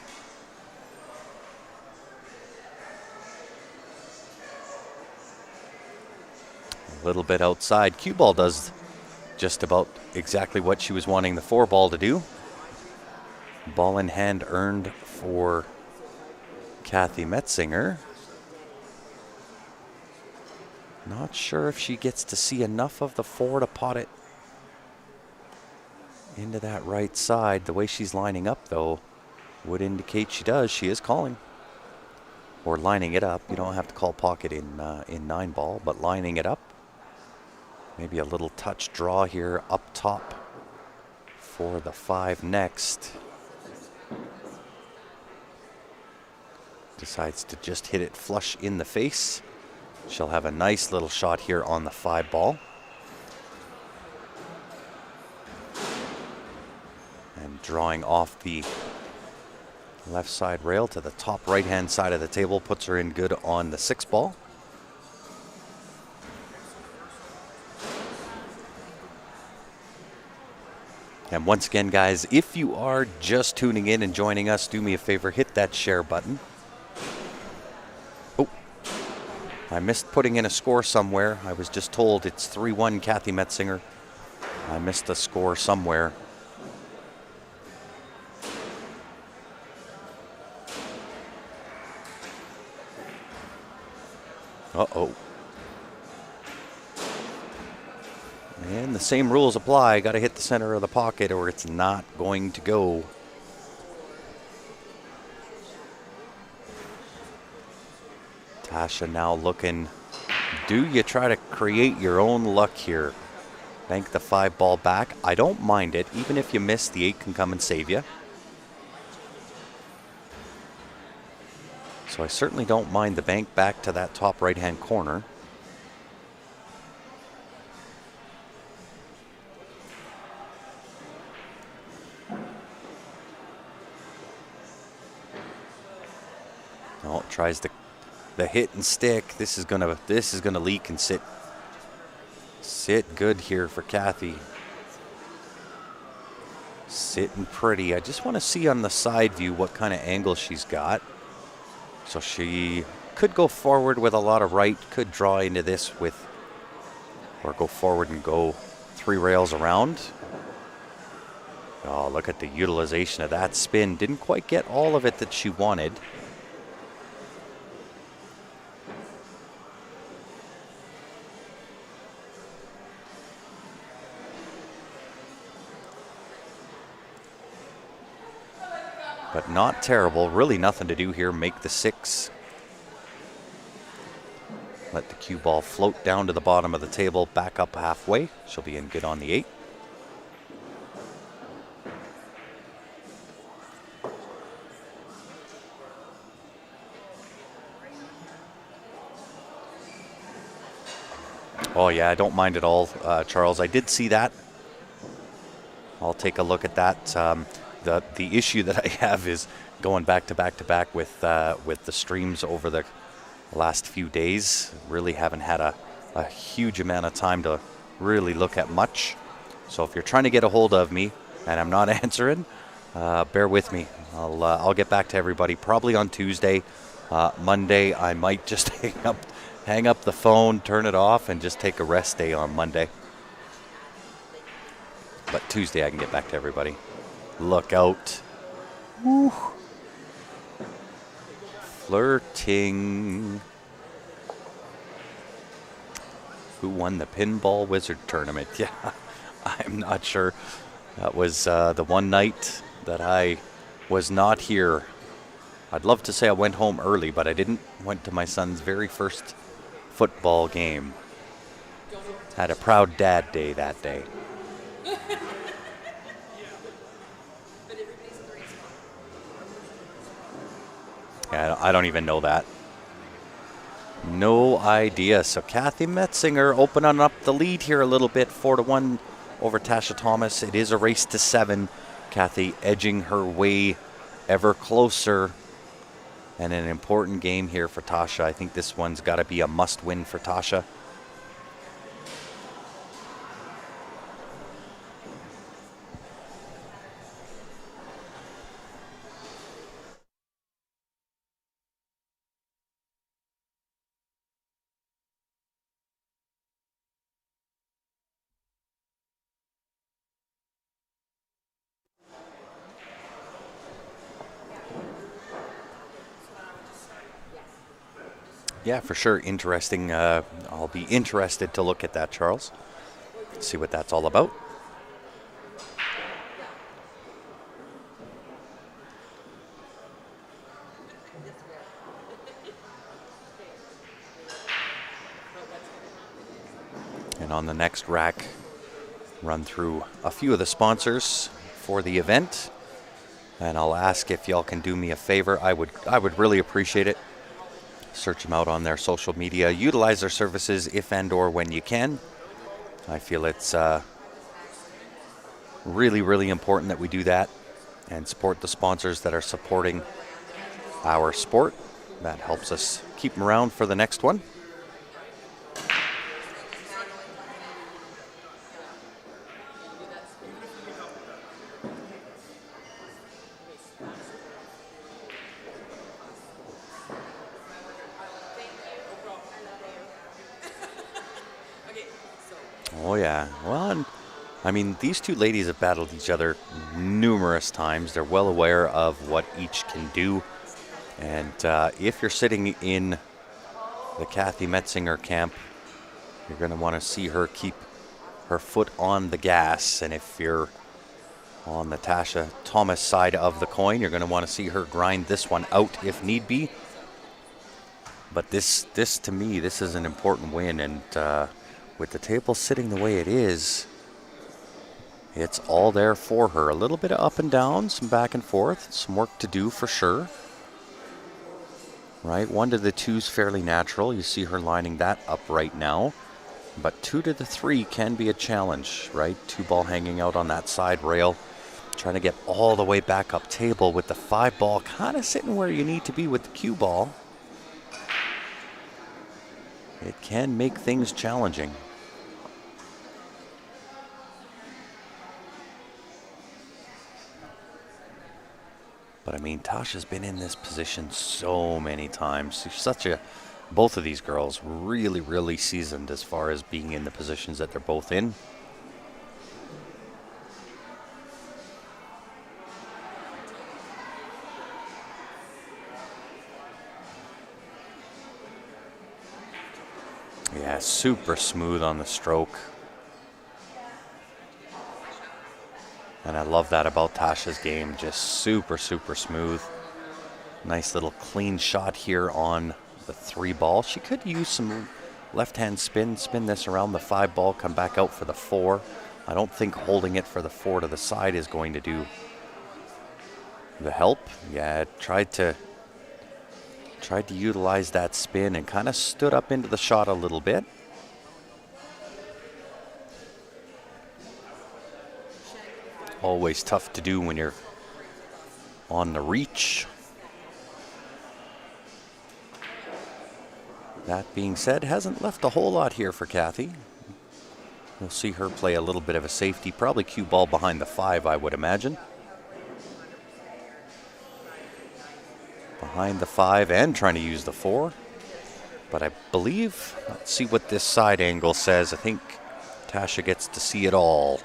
A little bit outside. Cue ball does just about exactly what she was wanting the 4 ball to do. Ball in hand earned for Kathy Metzinger. Not sure if she gets to see enough of the 4 to pot it into that right side. The way she's lining up, though, would indicate she does. She is calling. Or lining it up. You don't have to call pocket in 9 ball, but lining it up. Maybe a little touch draw here up top for the 5 next. Decides to just hit it flush in the face. She'll have a nice little shot here on the 5 ball. And drawing off the left side rail to the top right-hand side of the table puts her in good on the 6 ball. And once again, guys, if you are just tuning in and joining us, do me a favor, hit that share button. Oh, I missed putting in a score somewhere. I was just told it's 3-1 Kathy Metzinger. I missed a score somewhere. Uh-oh. And the same rules apply. Got to hit the center of the pocket or it's not going to go. Tasha now looking. Do you try to create your own luck here? Bank the 5 ball back. I don't mind it. Even if you miss, the 8 can come and save you. So I certainly don't mind the bank back to that top right-hand corner. Oh, tries the hit and stick. This is gonna leak and sit good here for Kathy. Sitting pretty. I just want to see on the side view what kind of angle she's got. So she could go forward with a lot of right, could draw into this with, or go forward and go 3 rails around. Oh, look at the utilization of that spin. Didn't quite get all of it that she wanted. But not terrible. Really nothing to do here. Make the 6. Let the cue ball float down to the bottom of the table, back up halfway. She'll be in good on the 8. Oh yeah, I don't mind at all, Charles. I did see that. I'll take a look at that. The issue that I have is going back to back to back with the streams over the the last few days. Really haven't had a huge amount of time to really look at much. So if you're trying to get a hold of me and I'm not answering, bear with me. I'll get back to everybody probably on Tuesday. Monday, I might just hang up the phone, turn it off, and just take a rest day on Monday. But Tuesday, I can get back to everybody. Look out. Woo. Flirting. Who won the Pinball Wizard tournament? Yeah, I'm not sure. That was the one night that I was not here. I'd love to say I went home early, but I didn't. Went to my son's very first football game. Had a proud dad day that day. Yeah, I don't even know that. No idea. So Kathy Metzinger opening up the lead here a little bit, 4-1 over Tasha Thomas. It is a race to 7. Kathy edging her way ever closer. And an important game here for Tasha. I think this one's got to be a must-win for Tasha. Yeah, for sure. Interesting. I'll be interested to look at that, Charles. See what that's all about. And on the next rack, run through a few of the sponsors for the event. And I'll ask if y'all can do me a favor. I would really appreciate it. Search them out on their social media. Utilize their services if and or when you can. I feel it's really, really important that we do that and support the sponsors that are supporting our sport. That helps us keep them around for the next one. Oh, yeah. Well, I mean, these two ladies have battled each other numerous times. They're well aware of what each can do. And if you're sitting in the Kathy Metzinger camp, you're going to want to see her keep her foot on the gas. And if you're on the Tasha Thomas side of the coin, you're going to want to see her grind this one out if need be. But this to me, this is an important win. And with the table sitting the way it is, it's all there for her. A little bit of up and down, some back and forth, some work to do for sure. Right, 1 to the 2's fairly natural. You see her lining that up right now. But 2 to the 3 can be a challenge, right? 2 ball hanging out on that side rail. Trying to get all the way back up table with the 5 ball kind of sitting where you need to be with the cue ball. It can make things challenging. But I mean, Tasha's been in this position so many times. She's both of these girls really, really seasoned as far as being in the positions that they're both in. Yeah, super smooth on the stroke. And I love that about Tasha's game, just super, super smooth. Nice little clean shot here on the 3 ball. She could use some left-hand spin this around the 5 ball, come back out for the 4. I don't think holding it for the 4 to the side is going to do the help. Yeah, tried to utilize that spin and kind of stood up into the shot a little bit. Always tough to do when you're on the reach. That being said, hasn't left a whole lot here for Kathy. We'll see her play a little bit of a safety, probably cue ball behind the 5, I would imagine. Behind the 5 and trying to use the 4. But I believe, let's see what this side angle says. I think Tasha gets to see it all.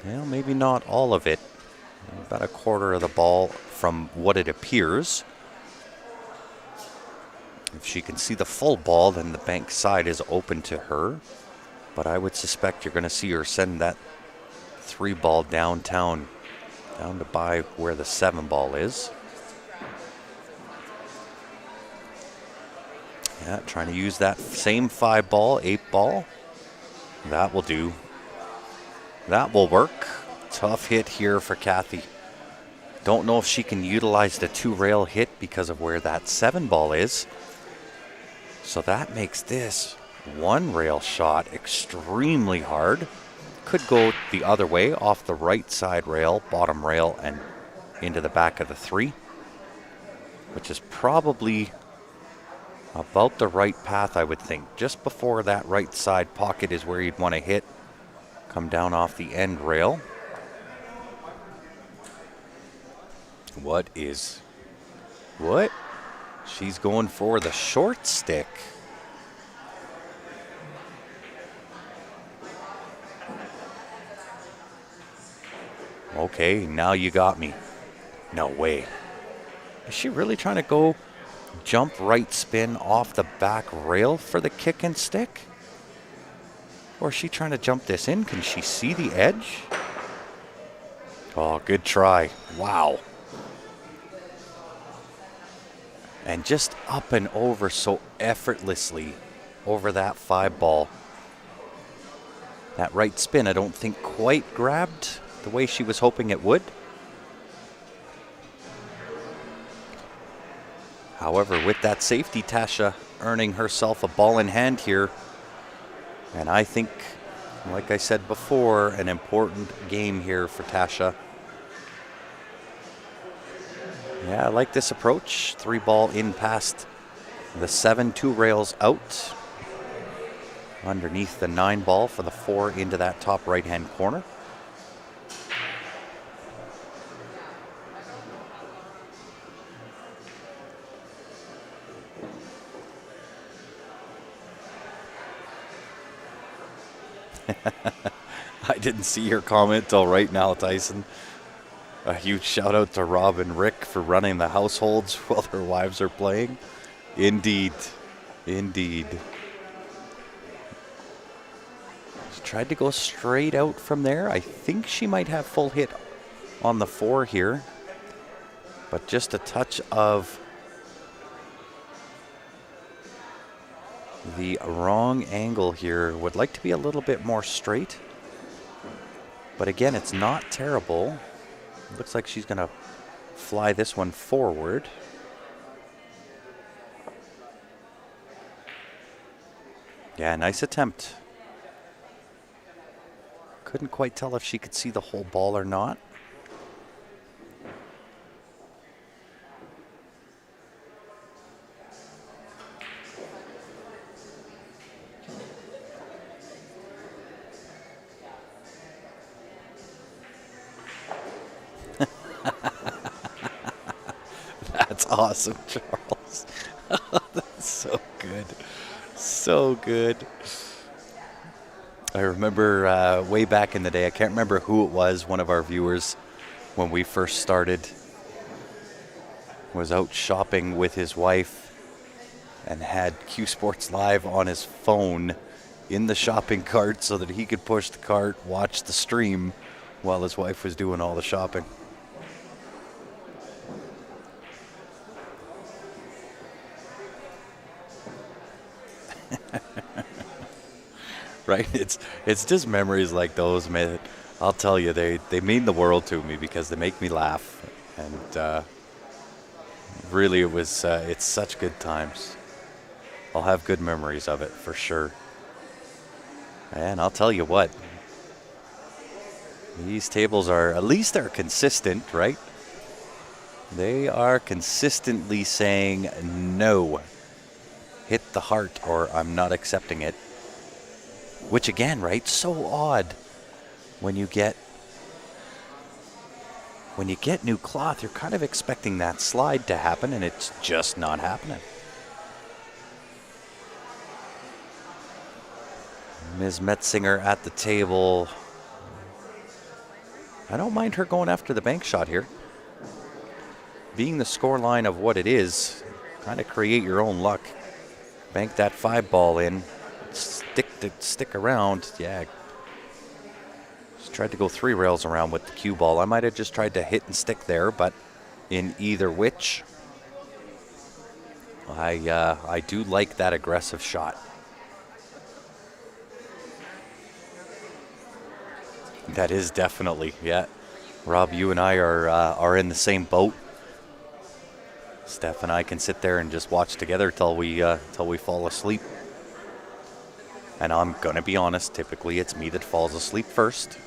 Well, maybe not all of it. About a quarter of the ball from what it appears. If she can see the full ball, then the bank side is open to her. But I would suspect you're going to see her send that 3 ball downtown, down to by where the 7 ball is. Yeah, trying to use that same 5 ball, 8 ball. That will do. That will work. Tough hit here for Kathy. Don't know if she can utilize the 2 rail hit because of where that 7 ball is. So that makes this 1 rail shot extremely hard. Could go the other way, off the right side rail, bottom rail, and into the back of the 3, which is probably about the right path, I would think. Just before that right side pocket is where you'd want to hit. Come down off the end rail. What? She's going for the short stick. Okay, now you got me. No way. Is she really trying to go jump right spin off the back rail for the kick and stick? Or is she trying to jump this in? Can she see the edge? Oh, good try. Wow. And just up and over so effortlessly over that 5 ball. That right spin, I don't think quite grabbed the way she was hoping it would. However, with that safety, Tasha earning herself a ball in hand here. And I think, like I said before, an important game here for Tasha. Yeah, I like this approach. 3 ball in past the 7, 2 rails out. Underneath the 9 ball for the 4 into that top right-hand corner. I didn't see your comment till right now, Tyson. A huge shout out to Rob and Rick for running the households while their wives are playing. Indeed. Indeed. She tried to go straight out from there. I think she might have full hit on the 4 here. But just a touch of the wrong angle here. Would like to be a little bit more straight. But again, it's not terrible. Looks like she's going to fly this one forward. Yeah, nice attempt. Couldn't quite tell if she could see the whole ball or not. That's awesome, Charles. That's so good. So good. I remember way back in the day, I can't remember who it was, one of our viewers, when we first started, was out shopping with his wife and had Q Sports Live on his phone in the shopping cart so that he could push the cart, watch the stream while his wife was doing all the shopping. Right? It's just memories like those, man. I'll tell you, they mean the world to me because they make me laugh. And really, it's such good times. I'll have good memories of it for sure. And I'll tell you what, these tables are, at least they're consistent, right? They are consistently saying no hit the heart or I'm not accepting it. Which again, right? So odd when you get new cloth, you're kind of expecting that slide to happen and it's just not happening. Ms. Metzinger at the table. I don't mind her going after the bank shot here. Being the score line of what it is, kind of create your own luck. Bank that 5 ball in. Stick around. Yeah. Just tried to go 3 rails around with the cue ball. I might have just tried to hit and stick there, but in either which, I do like that aggressive shot. That is definitely, yeah. Rob, you and I are in the same boat. Steph and I can sit there and just watch together till we fall asleep. And I'm gonna be honest, typically it's me that falls asleep first.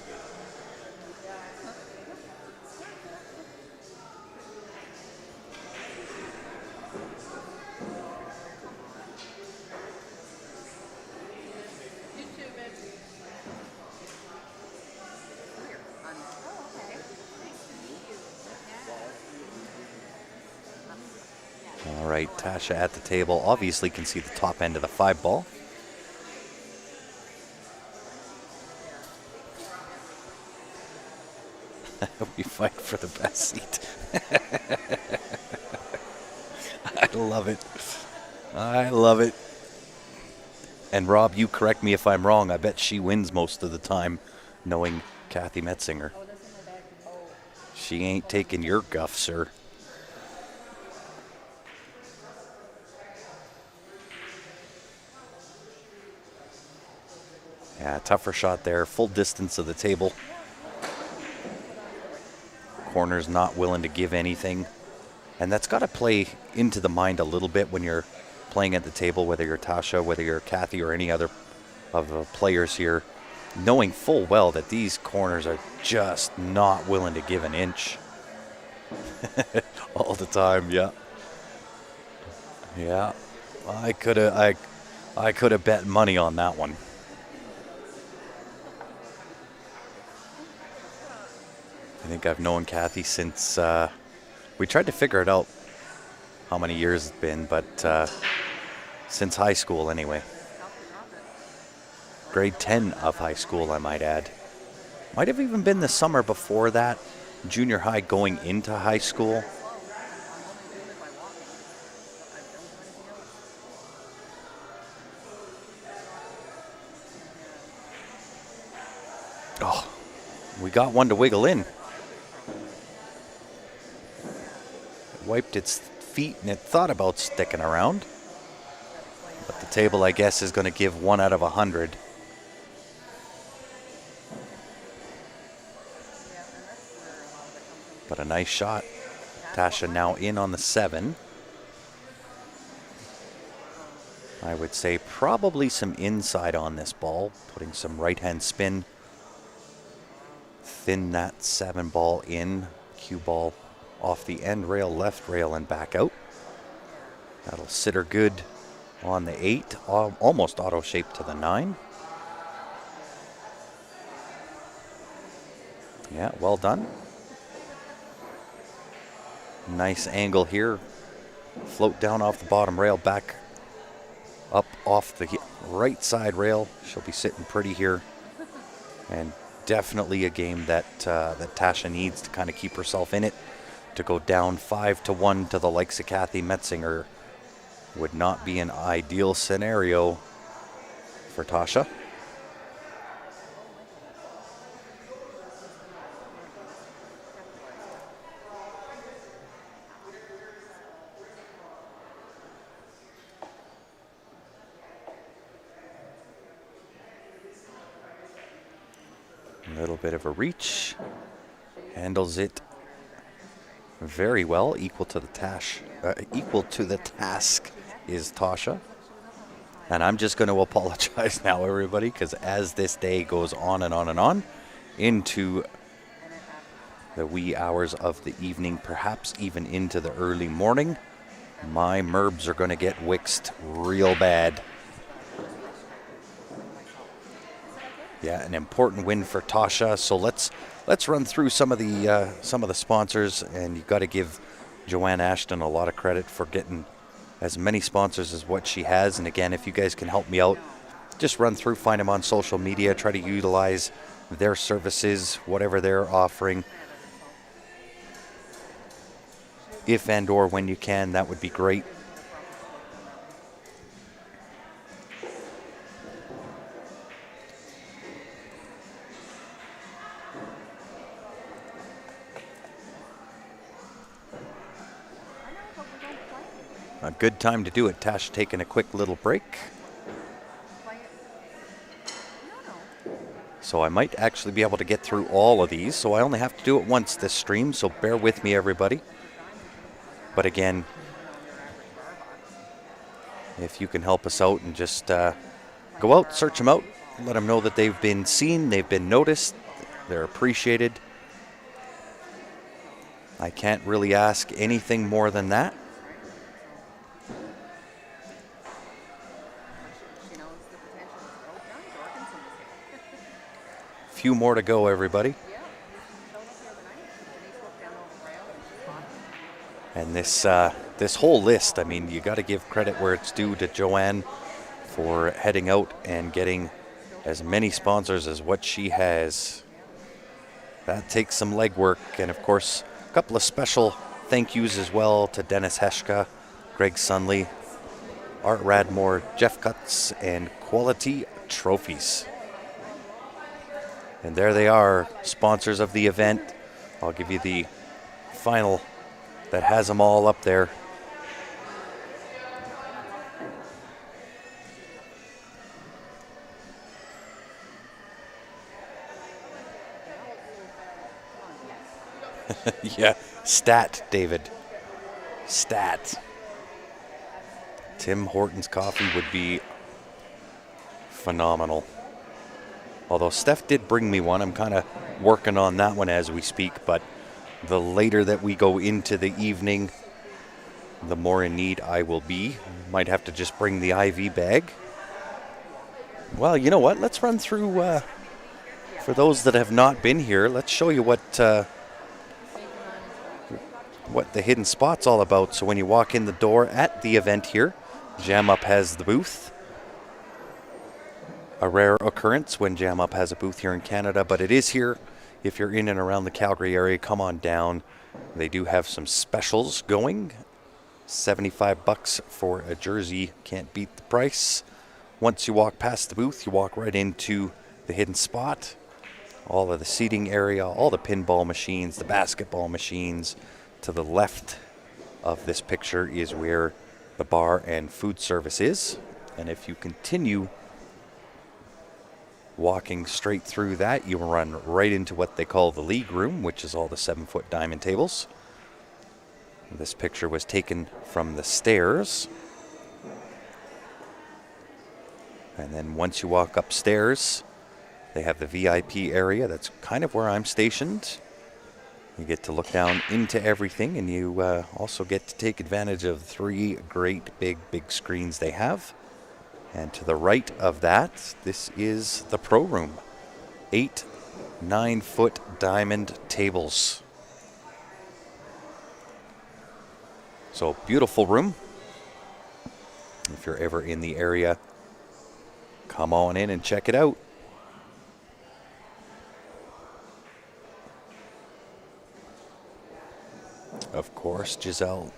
All right, Tasha at the table obviously can see the top end of the 5 ball. We fight for the best seat. I love it. I love it. And Rob, you correct me if I'm wrong. I bet she wins most of the time, knowing Kathy Metzinger. She ain't taking your guff, sir. Yeah, tougher shot there. Full distance of the table. Corner's not willing to give anything. And that's got to play into the mind a little bit when you're playing at the table, whether you're Tasha, whether you're Kathy, or any other of the players here, knowing full well that these corners are just not willing to give an inch. All the time, yeah. Yeah. I could have bet money on that one. I think I've known Kathy since we tried to figure it out how many years it's been, but since high school anyway. Grade 10 of high school, I might add. Might have even been the summer before that, junior high going into high school. Oh, we got one to wiggle in. It wiped its feet and it thought about sticking around. But the table, I guess, is going to give 1 out of 100. But a nice shot. Tasha now in on the 7. I would say probably some inside on this ball, putting some right-hand spin. Thin that 7 ball in, cue ball off the end rail, left rail, and back out. That'll sit her good on the 8, almost auto shape to the 9. Yeah, well done. Nice angle here. Float down off the bottom rail, back up off the right side rail. She'll be sitting pretty here. And definitely a game that that Tasha needs to kind of keep herself in it. To go down 5-1 to the likes of Kathy Metzinger would not be an ideal scenario for Tasha. A little bit of a reach. Handles it very well. Equal to the task is Tasha. And I'm just going to apologize now, everybody, because as this day goes on and on and on into the wee hours of the evening, perhaps even into the early morning, My Merbs are going to get wixed real bad. Yeah, an important win for Tasha. So let's run through some of the sponsors, and you got to give Joanne Ashton a lot of credit for getting as many sponsors as what she has. And again, if you guys can help me out, just run through, find them on social media, try to utilize their services, whatever they're offering. If and or when you can, that would be great. A good time to do it. Tash taking a quick little break. So I might actually be able to get through all of these. So I only have to do it once this stream, so bear with me, everybody. But again, if you can help us out and just go out, search them out, let them know that they've been seen, they've been noticed, they're appreciated. I can't really ask anything more than that. Few more to go, everybody. And this whole list, I mean, you got to give credit where it's due to Joanne for heading out and getting as many sponsors as what she has. That takes some legwork, and of course, a couple of special thank yous as well to Dennis Heshka, Greg Sunley, Art Radmore, Jeff Cutts, and Quality Trophies. And there they are, sponsors of the event. I'll give you the final that has them all up there. Yeah, stat, David. Stat. Tim Hortons coffee would be phenomenal. Although Steph did bring me one. I'm kind of working on that one as we speak, but the later that we go into the evening, the more in need I will be. Might have to just bring the IV bag. Well, you know what? Let's run through, for those that have not been here, let's show you what the hidden spot's all about. So when you walk in the door at the event here, Jam Up has the booth. A rare occurrence when Jam Up has a booth here in Canada, but it is here. If you're in and around the Calgary area, come on down. They do have some specials going. $75 for a jersey, can't beat the price. Once you walk past the booth, you walk right into the hidden spot. All of the seating area, all the pinball machines, the basketball machines. To the left of this picture is where the bar and food service is. And if you continue walking straight through that, you run right into what they call the league room, which is all the 7-foot diamond tables. This picture was taken from the stairs. And then once you walk upstairs, they have the VIP area. That's kind of where I'm stationed. You get to look down into everything, and you also get to take advantage of 3 great big screens they have. And to the right of that, this is the Pro Room. 8 9-foot diamond tables. So beautiful room. If you're ever in the area, come on in and check it out. Of course, Giselle.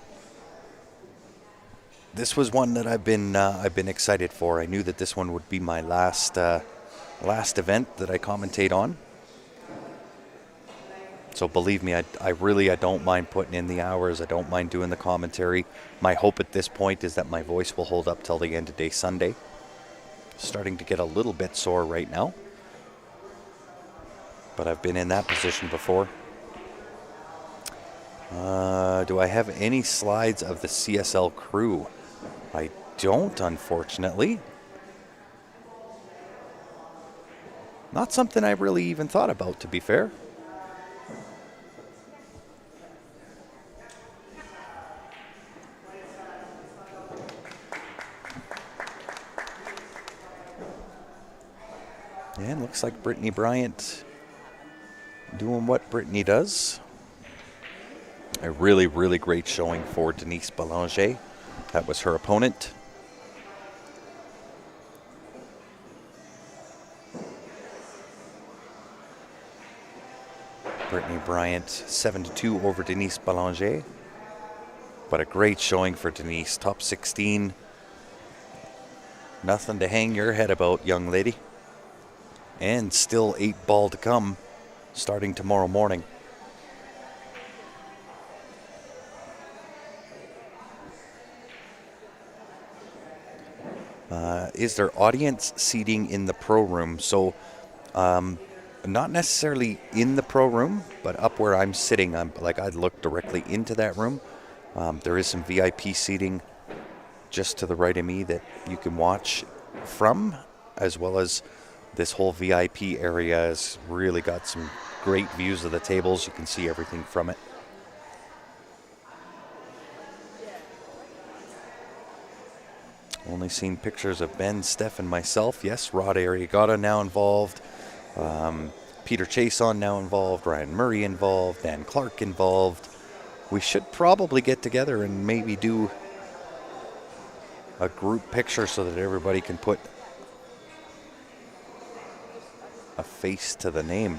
This was one that I've been excited for. I knew that this one would be my last event that I commentate on. So believe me, I don't mind putting in the hours. I don't mind doing the commentary. My hope at this point is that my voice will hold up till the end of day Sunday. Starting to get a little bit sore right now, but I've been in that position before. Do I have any slides of the CSL crew? I don't, unfortunately. Not something I really even thought about, to be fair. And looks like Brittany Bryant doing what Brittany does. A really, really great showing for Denise Belanger. That was her opponent. Brittany Bryant 7-2 over Denise Belanger. But a great showing for Denise. Top 16. Nothing to hang your head about, young lady. And still 8 ball to come starting tomorrow morning. Is there audience seating in the pro room? So not necessarily in the pro room, but up where I'm sitting, I'd look directly into that room. There is some VIP seating just to the right of me that you can watch from, as well as this whole VIP area has really got some great views of the tables. You can see everything from it. Only seen pictures of Ben, Steph, and myself. Yes, Rod Arriagada now involved. Peter Chason now involved. Ryan Murray involved. Dan Clark involved. We should probably get together and maybe do a group picture so that everybody can put a face to the name.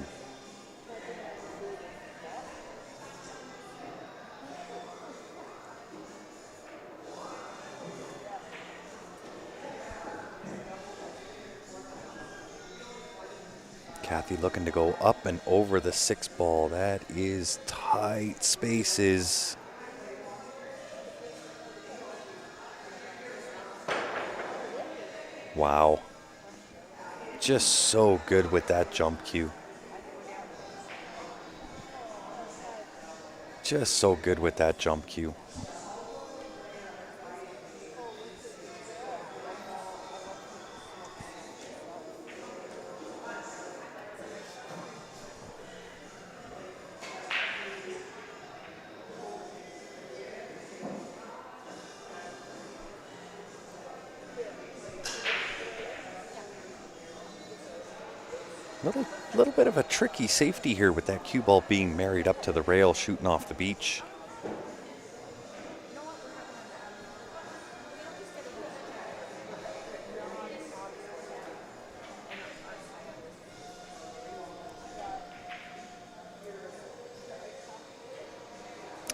Kathy looking to go up and over the 6 ball. That is tight spaces. Wow. Just so good with that jump cue. Just so good with that jump cue. Little bit of a tricky safety here with that cue ball being married up to the rail, shooting off the beach.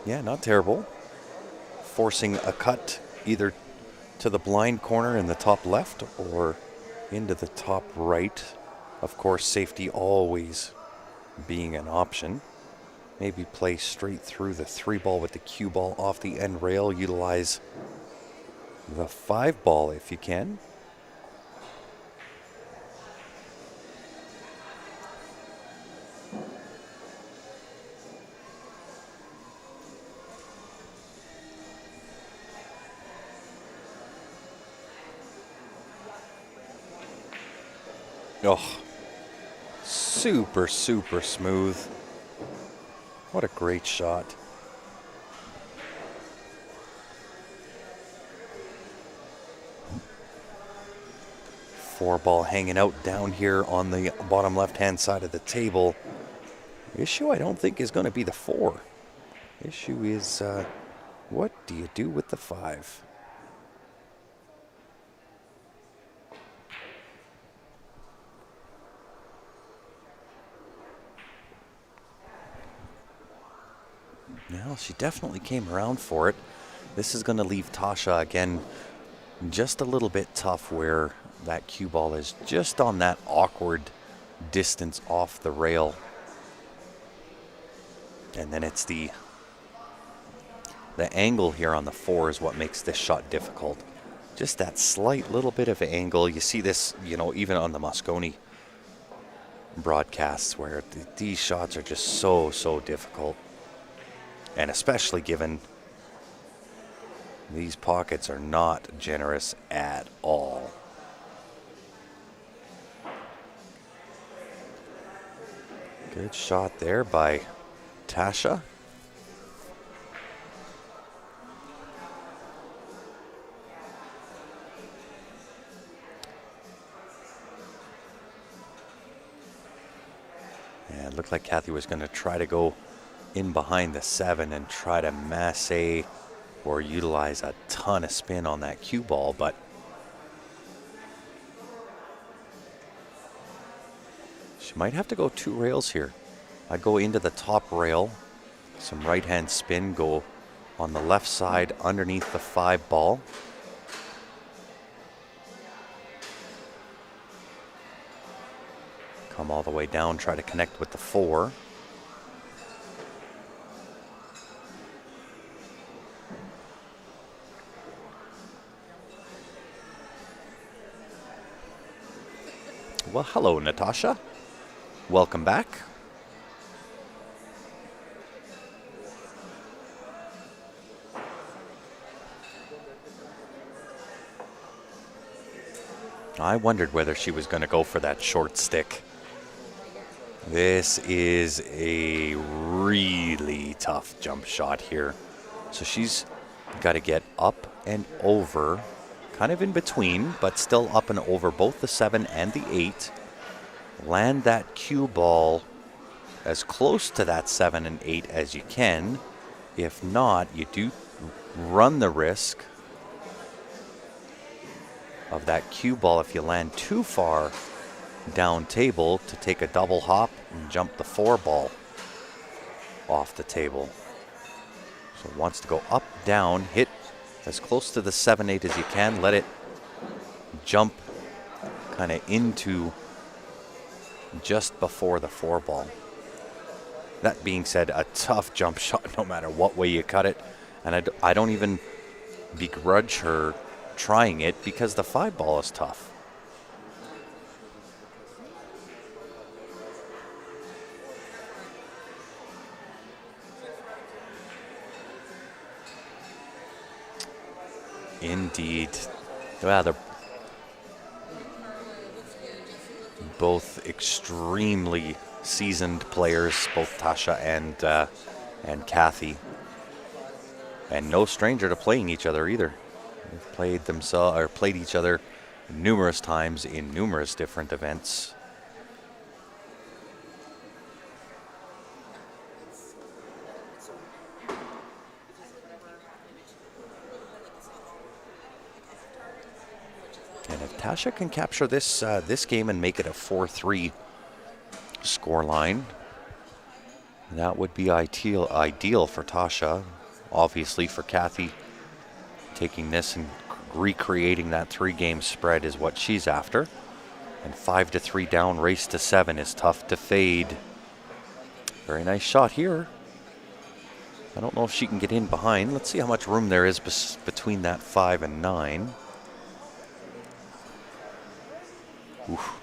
Yeah, not terrible. Forcing a cut either to the blind corner in the top left or into the top right. Of course, safety always being an option. Maybe play straight through the 3 ball with the cue ball off the end rail. Utilize the 5 ball if you can. Oh, super, super smooth. What a great shot. Four ball hanging out down here on the bottom left-hand side of the table. Issue I don't think is going to be the 4. Issue is what do you do with the 5? Well, she definitely came around for it. This is going to leave Tasha again just a little bit tough where that cue ball is just on that awkward distance off the rail. And then it's the angle here on the 4 is what makes this shot difficult. Just that slight little bit of angle. You see this, even on the Moscone broadcasts where these shots are just so, so difficult. And especially given these pockets are not generous at all. Good shot there by Tasha. And it looked like Kathy was going to try to go in behind the 7 and try to masse or utilize a ton of spin on that cue ball, but she might have to go 2 rails here. I'd go into the top rail, some right-hand spin, go on the left side underneath the 5 ball. Come all the way down, try to connect with the 4. Well, hello, Natasha. Welcome back. I wondered whether she was going to go for that short stick. This is a really tough jump shot here. So she's got to get up and over, kind of in between, but still up and over both the 7 and the 8. Land that cue ball as close to that 7 and 8 as you can. If not, you do run the risk of that cue ball, if you land too far down table, to take a double hop and jump the 4 ball off the table. So wants to go up, down, hit as close to the 7-8 as you can, let it jump kind of into just before the 4 ball. That being said, a tough jump shot no matter what way you cut it, and I don't even begrudge her trying it because the 5 ball is tough. Indeed. Well, they're both extremely seasoned players, both Tasha and Kathy, and no stranger to playing each other either. They've played each other numerous times in numerous different events. And if Tasha can capture this this game and make it a 4-3 scoreline, that would be ideal for Tasha. Obviously, for Kathy, taking this and recreating that 3-game spread is what she's after. And 5-3 down, race to 7 is tough to fade. Very nice shot here. I don't know if she can get in behind. Let's see how much room there is between that 5 and 9. Oof.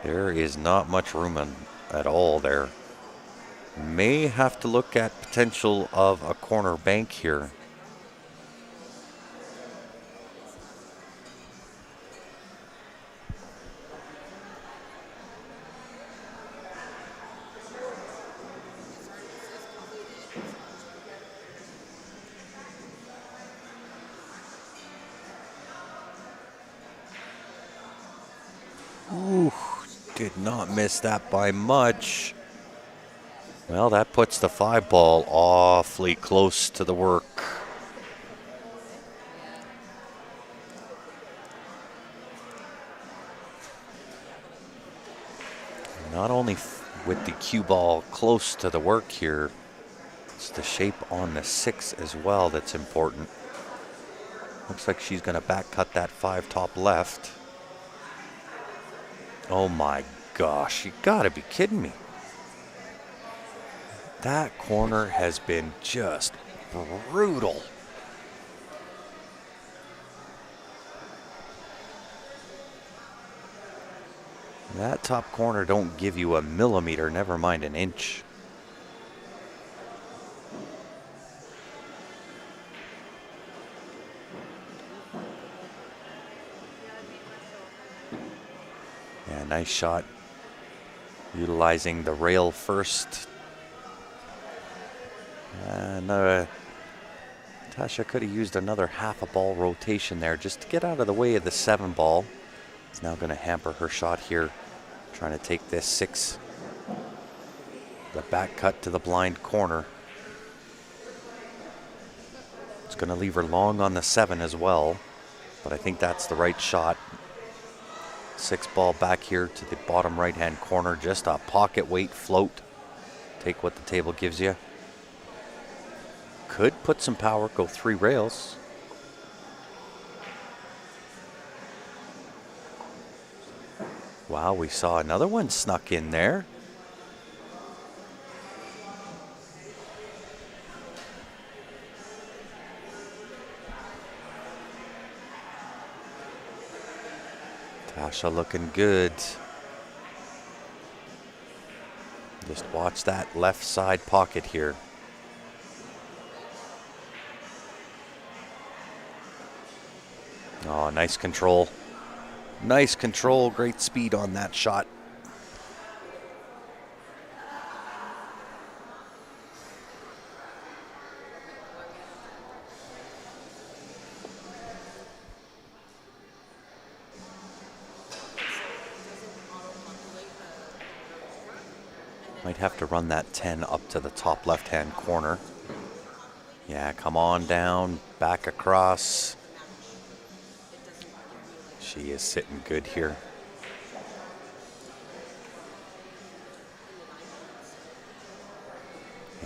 There is not much room at all there. May have to look at potential of a corner bank here. Ooh, did not miss that by much. Well, that puts the 5 ball awfully close to the work. Not only with the cue ball close to the work here, it's the shape on the 6 as well that's important. Looks like she's going to back cut that 5 top left. Oh my gosh, you gotta be kidding me. That corner has been just brutal. That top corner don't give you a millimeter, never mind an inch. Yeah, nice shot. Utilizing the rail first. Tasha could have used another half a ball rotation there just to get out of the way of the 7 ball. It's now going to hamper her shot here, trying to take this 6 The back cut to the blind corner. It's going to leave her long on the 7 as well, but I think that's the right shot. 6 ball back here to the bottom right-hand corner. Just a pocket weight float. Take what the table gives you. Could put some power, go 3 rails. Wow, we saw another one snuck in there. Tasha looking good. Just watch that left side pocket here. Oh, nice control. Nice control, great speed on that shot. Might have to run that 10 up to the top left-hand corner. Yeah, come on down, back across. She is sitting good here.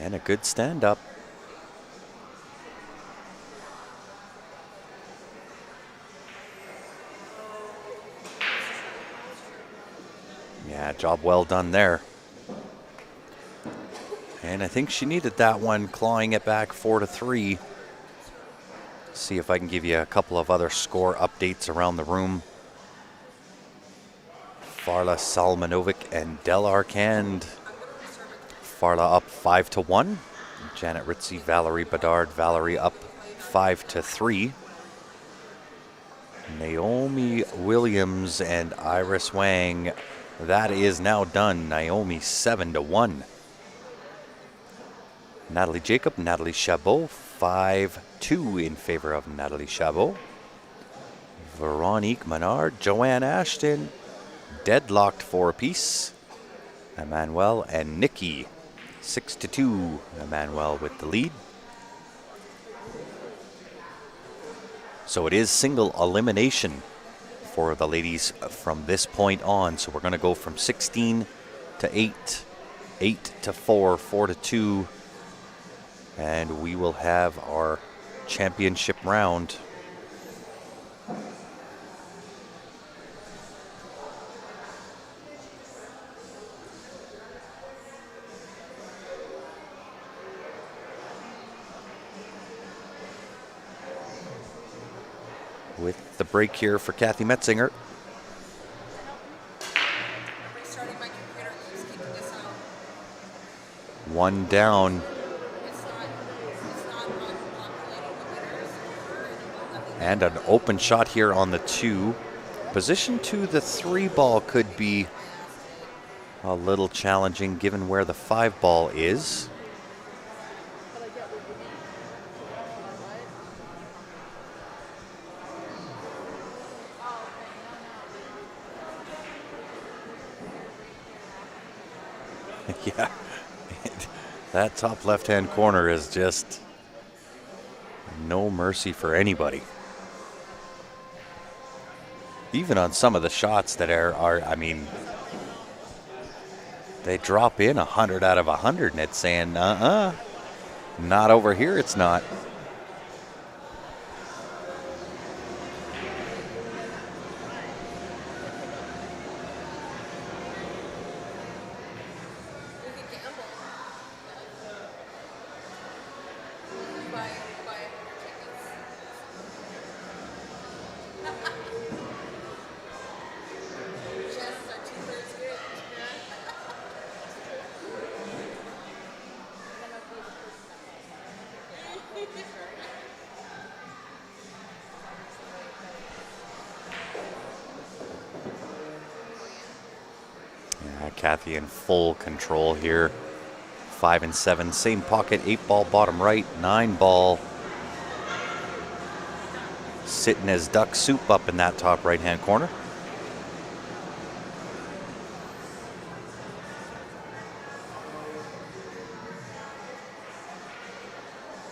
And a good stand-up. Yeah, job well done there. And I think she needed that one, clawing it back 4-3. See if I can give you a couple of other score updates around the room. Farla Salmanovic and Del Arcand. Farla up 5-1. Janet Ritzy, Valerie Bedard, Valerie up 5-3. Naomi Williams and Iris Wang. That is now done. Naomi 7-1. Natalie Jacob, Natalie Chabot, 5-2 in favor of Natalie Chabot. Veronique Menard, Joanne Ashton, deadlocked for a piece. Emmanuel and Nikki, 6-2. Emmanuel with the lead. So it is single elimination for the ladies from this point on. So we're going to go from 16-8, 8-4, 4-2. And we will have our championship round. With the break here for Kathy Metzinger. One down. And an open shot here on the 2. Position to the 3 ball could be a little challenging given where the 5 ball is. Yeah, that top left-hand corner is just no mercy for anybody. Even on some of the shots that are I mean, they drop in 100 out of 100, and it's saying, not over here, it's not. Kathy in full control here. 5 and 7, same pocket, 8 ball bottom right, 9 ball sitting as duck soup up in that top right hand corner.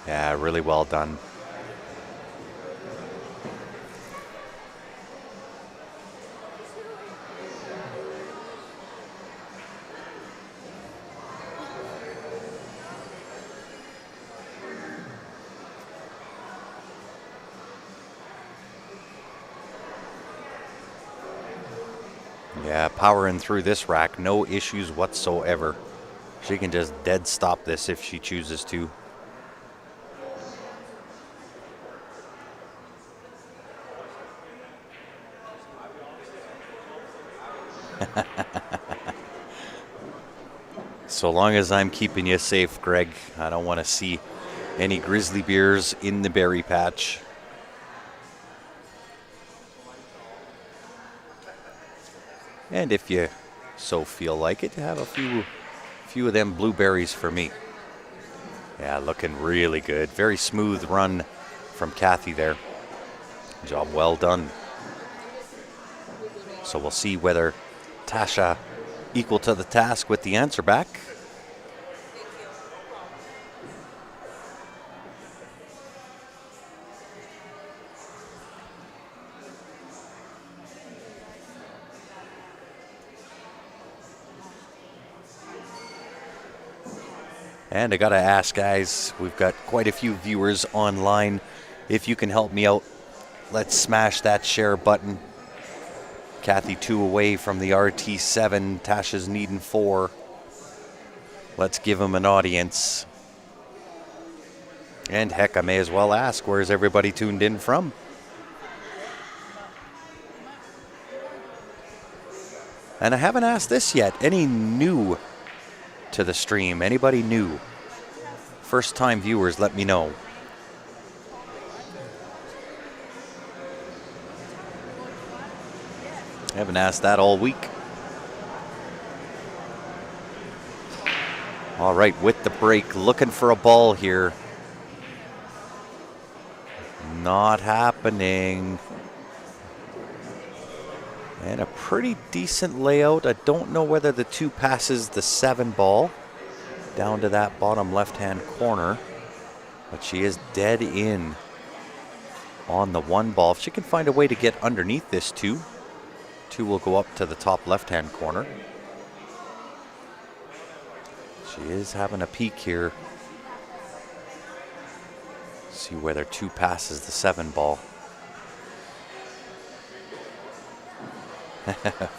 Yeah, really well done. Yeah, powering through this rack, no issues whatsoever. She can just dead stop this if she chooses to. So long as I'm keeping you safe, Greg, I don't want to see any grizzly bears in the berry patch. And if you so feel like it, have a few of them blueberries for me. Yeah, looking really good. Very smooth run from Kathy there. Job well done. So we'll see whether Tasha equal to the task with the answer back. And I gotta ask, guys, we've got quite a few viewers online. If you can help me out, let's smash that share button. Kathy 2 away from the RT7. Tasha's needing 4. Let's give him an audience. And heck, I may as well ask, where's everybody tuned in from? And I haven't asked this yet. Any new to the stream? Anybody new? First time viewers, let me know. I haven't asked that all week. All right, with the break, looking for a ball here. Not happening. And a pretty decent layout. I don't know whether the 2 passes the 7 ball down to that bottom left-hand corner, but she is dead in on the 1 ball. If she can find a way to get underneath this 2, 2 will go up to the top left-hand corner. She is having a peek here. See whether 2 passes the 7 ball.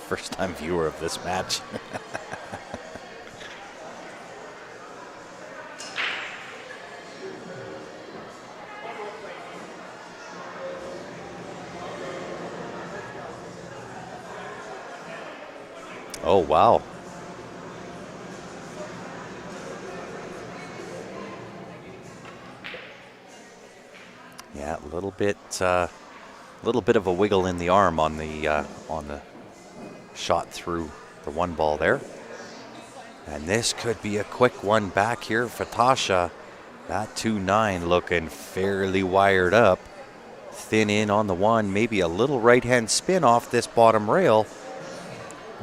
First time viewer of this match. Oh, wow. Yeah, a little bit of a wiggle in the arm on the shot through the 1 ball there. And this could be a quick one back here for Tasha. That 2-9 looking fairly wired up. Thin in on the 1, maybe a little right-hand spin off this bottom rail.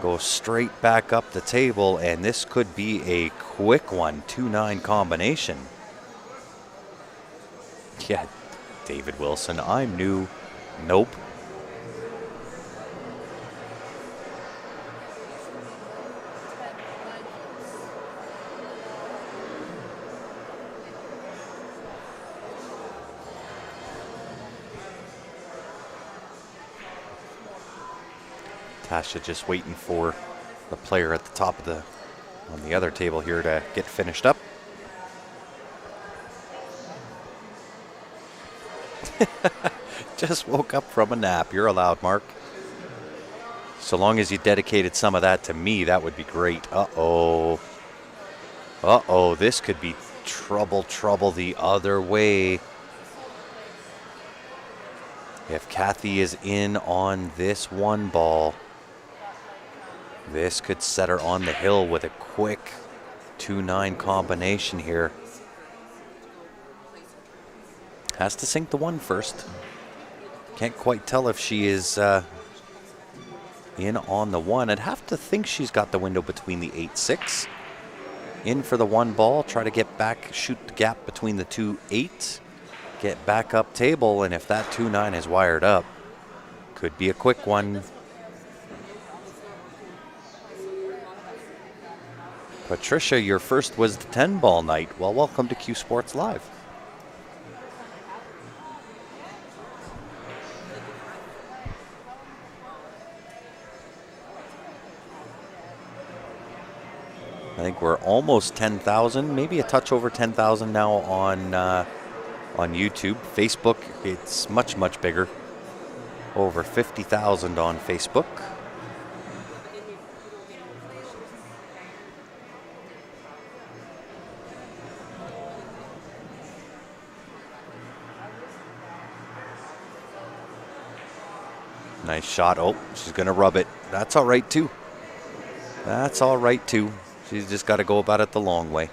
Go straight back up the table, and this could be a quick one. 2-9 combination. Yeah, David Wilson, I'm new. Nope. Tasha just waiting for the player at the top of on the other table here to get finished up. Just woke up from a nap. You're allowed, Mark. So long as you dedicated some of that to me, that would be great. Uh-oh. Uh-oh, this could be trouble the other way. If Kathy is in on this 1 ball, this could set her on the hill with a quick 2-9 combination here. Has to sink the 1 first. Can't quite tell if she is in on the 1. I'd have to think she's got the window between the 8-6. in for the 1 ball, try to get back, shoot the gap between the 2-8, get back up table, and if that 2-9 is wired up, could be a quick one. Patricia, your first was the 10 ball night. Well, welcome to Q Sports Live. I think we're almost 10,000, maybe a touch over 10,000 now on YouTube. Facebook, it's much, much bigger. Over 50,000 on Facebook. Nice shot. Oh, she's going to rub it. That's all right, too. That's all right, too. She's just got to go about it the long way.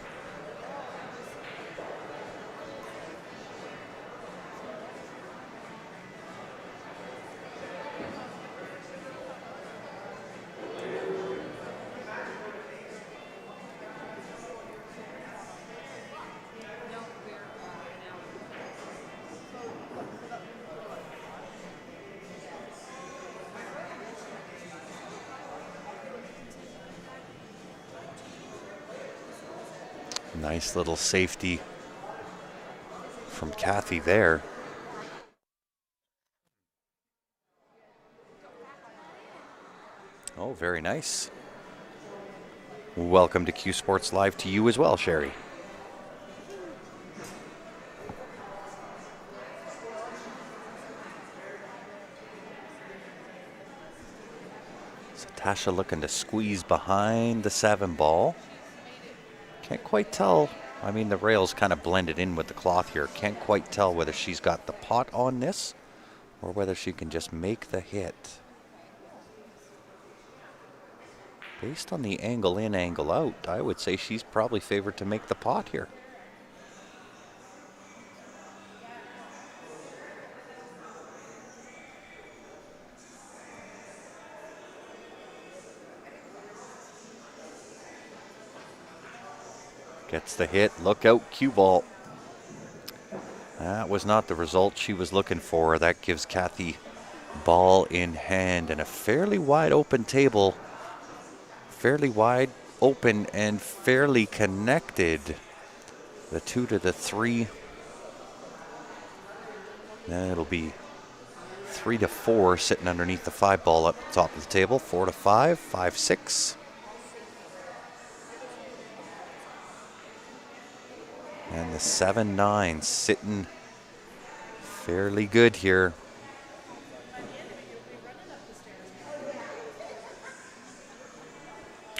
Nice little safety from Kathy there. Oh, very nice. Welcome to Q Sports Live to you as well, Sherry. So Tasha looking to squeeze behind the 7 ball. Can't quite tell. I mean, the rail's kind of blended in with the cloth here. Can't quite tell whether she's got the pot on this or whether she can just make the hit. Based on the angle in, angle out, I would say she's probably favored to make the pot here. Gets the hit. Look out, cue ball. That was not the result she was looking for. That gives Kathy ball in hand and a fairly wide open table. Fairly wide open and fairly connected. The 2 to the 3. Then it'll be 3 to 4 sitting underneath the 5 ball up the top of the table. 4 to 5, 5-6. And the 7-9 sitting fairly good here.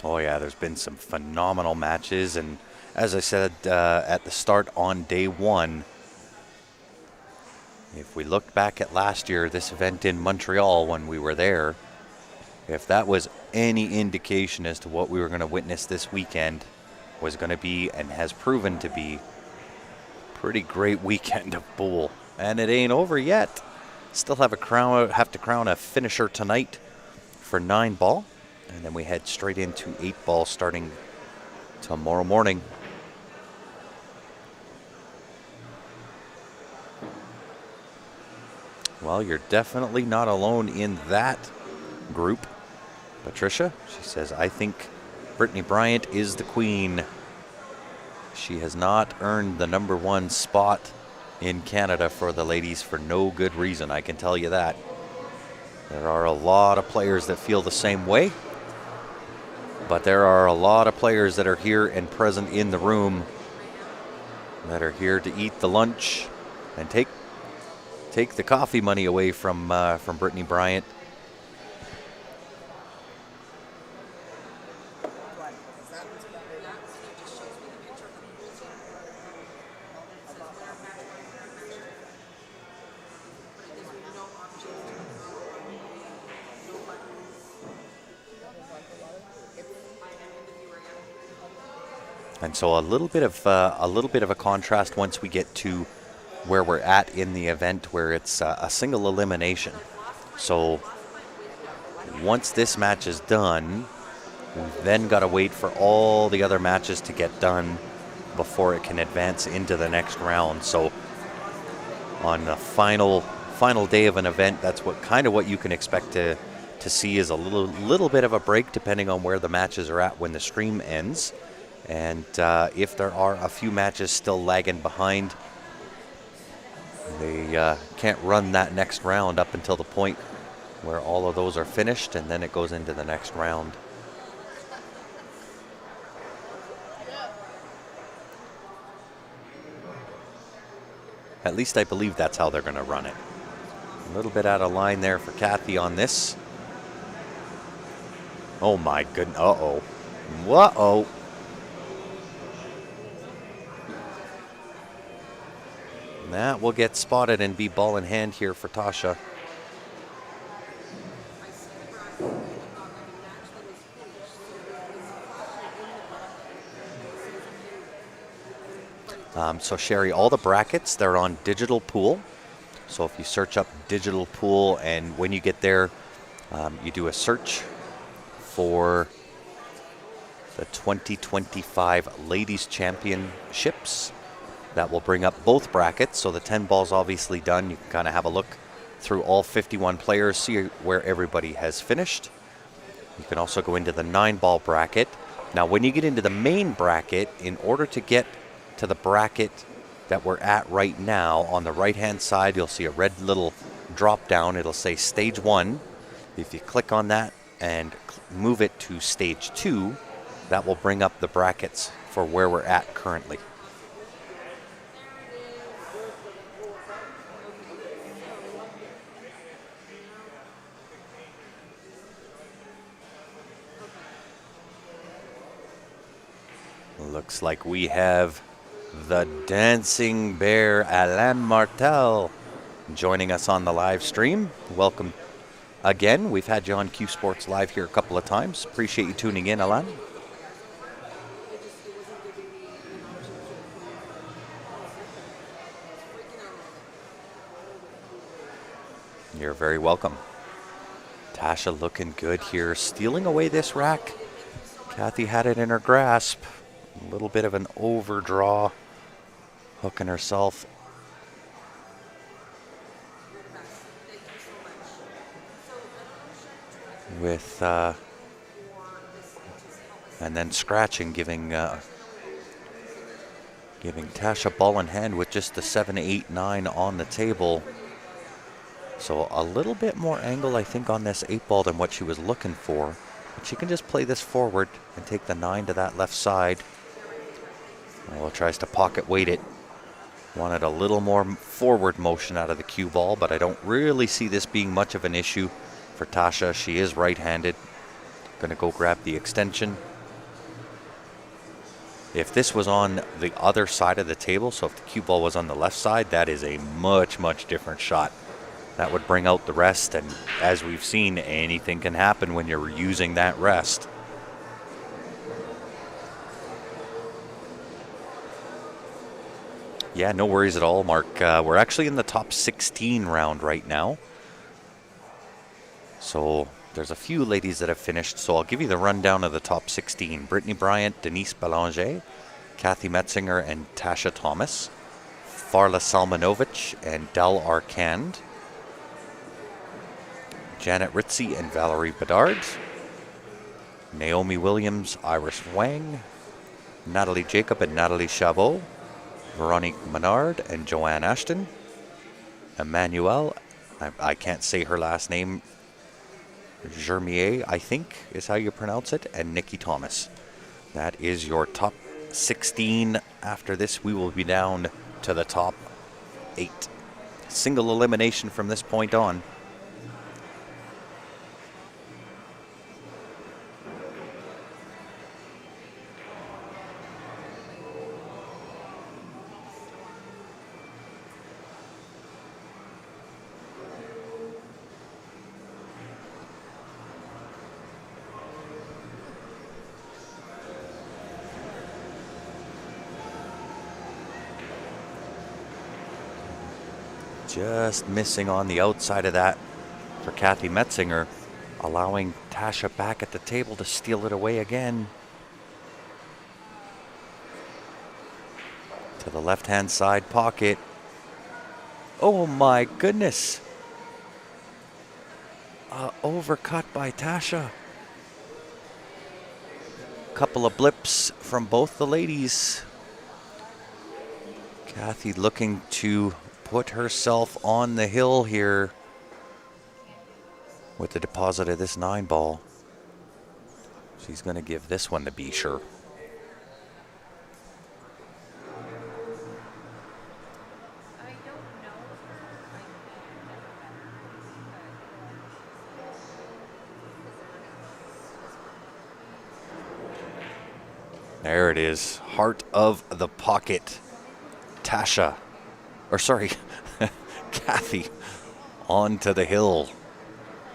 Oh yeah, there's been some phenomenal matches, and as I said at the start on day 1, if we look back at last year, this event in Montreal when we were there, if that was any indication as to what we were going to witness this weekend, was going to be and has proven to be pretty great weekend of pool. And it ain't over yet. Still have to crown a finisher tonight for 9 ball. And then we head straight into 8 ball starting tomorrow morning. Well, you're definitely not alone in that group. Patricia, she says, I think Brittany Bryant is the queen. She has not earned the #1 spot in Canada for the ladies for no good reason, I can tell you that. There are a lot of players that feel the same way, but there are a lot of players that are here and present in the room that are here to eat the lunch and take the coffee money away from Brittany Bryant. And so a little bit of a contrast once we get to where we're at in the event, where it's a single elimination. So once this match is done, We've then got to wait for all the other matches to get done before it can advance into the next round. So on the final day of an event, that's what you can expect to see is a little bit of a break depending on where the matches are at when the stream ends. And if there are a few matches still lagging behind, they can't run that next round up until the point where all of those are finished, and then it goes into the next round. At least I believe that's how they're going to run it. A little bit out of line there for Kathy on this. Oh my goodness. Uh-oh. Whoa. That will get spotted and be ball in hand here for Tasha. So Sherry, all the brackets, they're on Digital Pool. So if you search up Digital Pool, and when you get there, you do a search for the 2025 Ladies Championships. That will bring up both brackets. So the 10 ball's obviously done. You can kind of have a look through all 51 players, see where everybody has finished. You can also go into the 9 ball bracket. Now, when you get into the main bracket, in order to get to the bracket that we're at right now, on the right-hand side, you'll see a red little drop down. It'll say Stage 1. If you click on that and move it to Stage 2, that will bring up the brackets for where we're at currently. Looks like we have the dancing bear, Alain Martel, joining us on the live stream. Welcome again. We've had you on Q Sports Live here a couple of times. Appreciate you tuning in, Alain. You're very welcome. Tasha looking good here, stealing away this rack. Kathy had it in her grasp. A little bit of an overdraw, hooking herself. With, and then scratching, giving Tasha ball in hand with just the 7, 8, 9 on the table. So a little bit more angle, I think, on this 8 ball than what she was looking for. But she can just play this forward and take the 9 to that left side. Well, tries to pocket weight it. Wanted a little more forward motion out of the cue ball, but I don't really see this being much of an issue for Tasha. She is right-handed. Going to go grab the extension. If this was on the other side of the table, so if the cue ball was on the left side, that is a much, much different shot. That would bring out the rest, and as we've seen, anything can happen when you're using that rest. Yeah, no worries at all, Mark. We're actually in the top 16 round right now. So there's a few ladies that have finished, so I'll give you the rundown of the top 16. Brittany Bryant, Denise Belanger, Kathy Metzinger, and Tasha Thomas. Farla Salmanovic and Del Arcand. Janet Ritzy and Valerie Bedard. Naomi Williams, Iris Wang. Natalie Jacob and Natalie Chabot. Veronique Menard and Joanne Ashton. Emmanuel, I can't say her last name, Germier, I think is how you pronounce it, and Nikki Thomas. That is your top 16. After this, we will be down to the top 8. Single elimination from this point on. Just missing on the outside of that for Kathy Metzinger. allowing Tasha back at the table to steal it away again. To the left-hand side pocket. Oh my goodness. Overcut by Tasha. Couple of blips from both the ladies. Kathy looking to put herself on the hill here with the deposit of this 9 ball. She's going to give this one to be sure. There it is. Heart of the pocket. Tasha. Or sorry, Kathy onto the hill.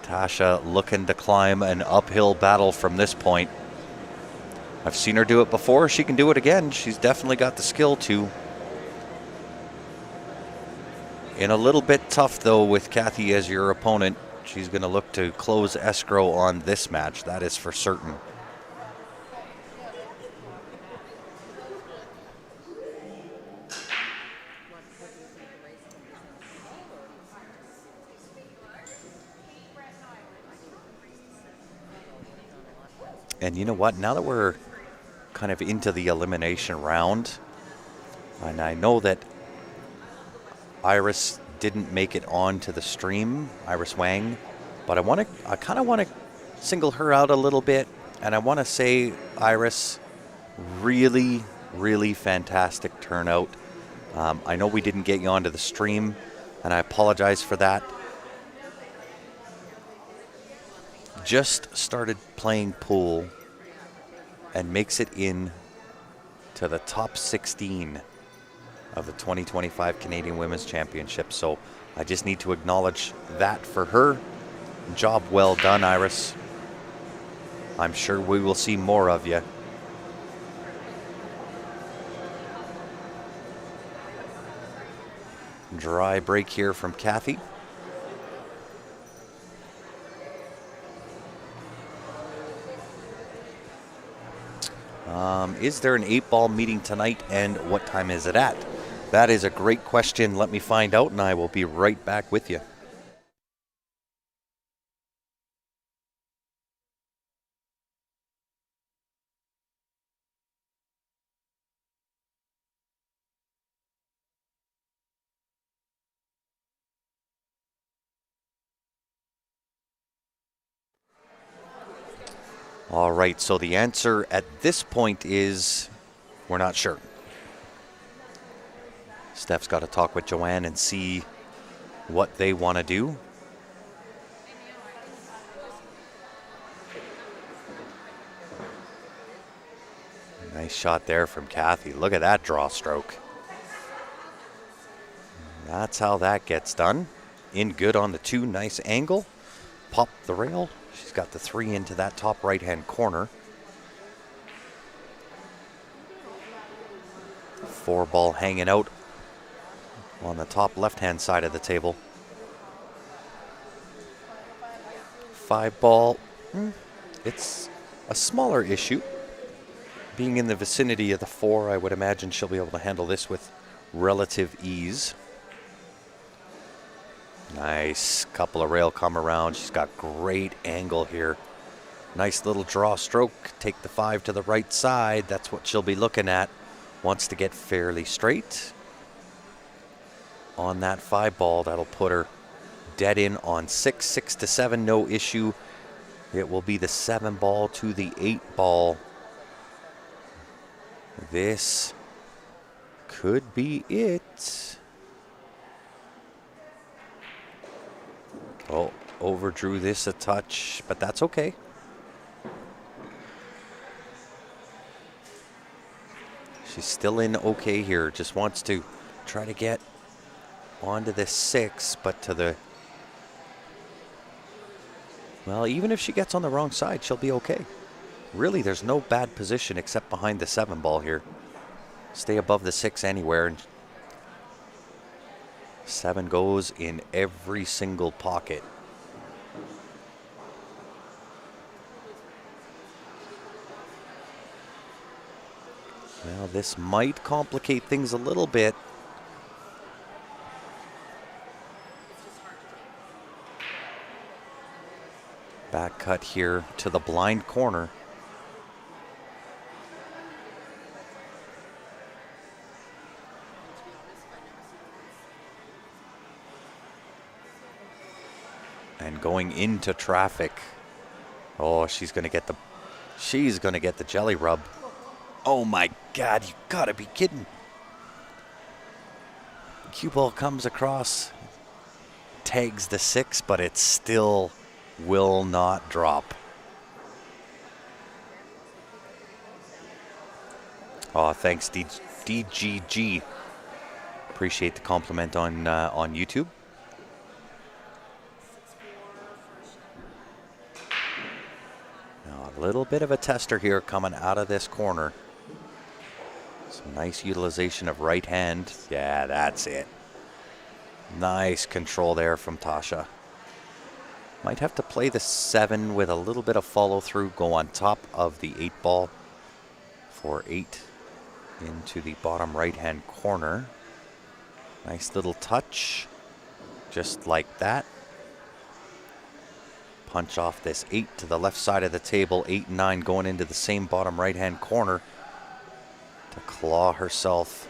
Tasha looking to climb an uphill battle from this point. I've seen her do it before. She can do it again. She's definitely got the skill to. In a little bit tough, though, with Kathy as your opponent. She's going to look to close escrow on this match. That is for certain. And you know what? Now that we're kind of into the elimination round, and I know that Iris didn't make it onto the stream, Iris Wang, but I kind of want to single her out a little bit, and I want to say, Iris, really, really fantastic turnout. I know we didn't get you onto the stream, and I apologize for that. Just started playing pool and makes it in to the top 16 of the 2025 Canadian Women's Championship. So I just need to acknowledge that for her. Job well done, Iris. I'm sure we will see more of you. Dry break here from Kathy. Is there an 8-ball meeting tonight, and what time is it at? That is a great question. Let me find out, and I will be right back with you. All right, so the answer at this point is we're not sure. Steph's got to talk with Joanne and see what they want to do. Nice shot there from Kathy. Look at that draw stroke. That's how that gets done. In good on the 2, nice angle. Pop the rail. She's got the 3 into that top right-hand corner. 4 ball hanging out on the top left-hand side of the table. 5 ball, it's a smaller issue. Being in the vicinity of the 4, I would imagine she'll be able to handle this with relative ease. Nice couple of rail come around. She's got great angle here. Nice little draw stroke. Take the 5 to the right side. That's what she'll be looking at. Wants to get fairly straight. On that 5 ball, that'll put her dead in on 6. 6 to 7, no issue. It will be the 7 ball to the 8 ball. This could be it. Oh, overdrew this a touch, but that's okay. She's still in okay here. Just wants to try to get onto the 6, but to the... Well, even if she gets on the wrong side, she'll be okay. Really, there's no bad position except behind the 7 ball here. Stay above the 6 anywhere. And 7 goes in every single pocket. Well, this might complicate things a little bit. Back cut here to the blind corner. And going into traffic. Oh, she's gonna get the jelly rub. Oh my God, you gotta be kidding. Cue ball comes across, tags the 6, but it still will not drop. Oh, thanks DGG. Appreciate the compliment on YouTube. Now a little bit of a tester here coming out of this corner. Some nice utilization of right hand. Yeah, that's it. Nice control there from Tasha. Might have to play the 7 with a little bit of follow through, go on top of the 8 ball for 8 into the bottom right hand corner. Nice little touch, just like that. Punch off this 8 to the left side of the table, 8 and 9 going into the same bottom right hand corner to claw herself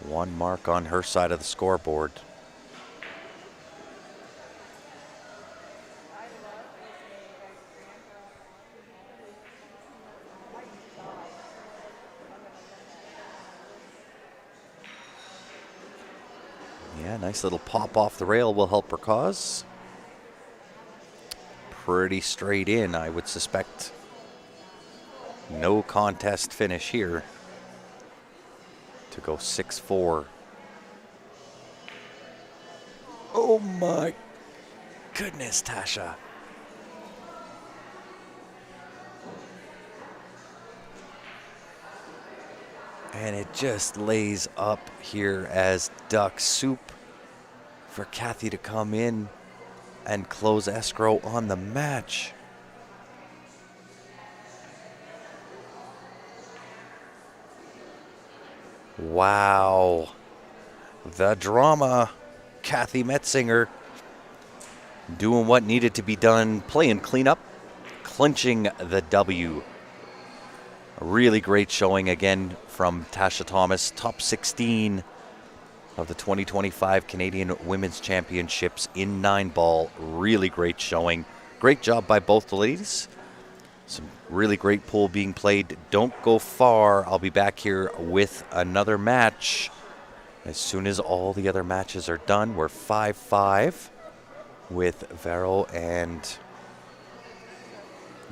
one mark on her side of the scoreboard. Yeah, nice little pop off the rail will help her cause. Pretty straight in, I would suspect. No contest finish here to go 6-4. Oh my goodness, Tasha. And it just lays up here as duck soup for Kathy to come in and close escrow on the match. Wow. The drama. Kathy Metzinger doing what needed to be done, playing cleanup, clinching the W. A really great showing again from Tasha Thomas, top 16 of the 2025 Canadian Women's Championships in 9-ball. Really great showing. Great job by both the ladies. Some really great pool being played. Don't go far. I'll be back here with another match as soon as all the other matches are done. We're 5-5 with Vero and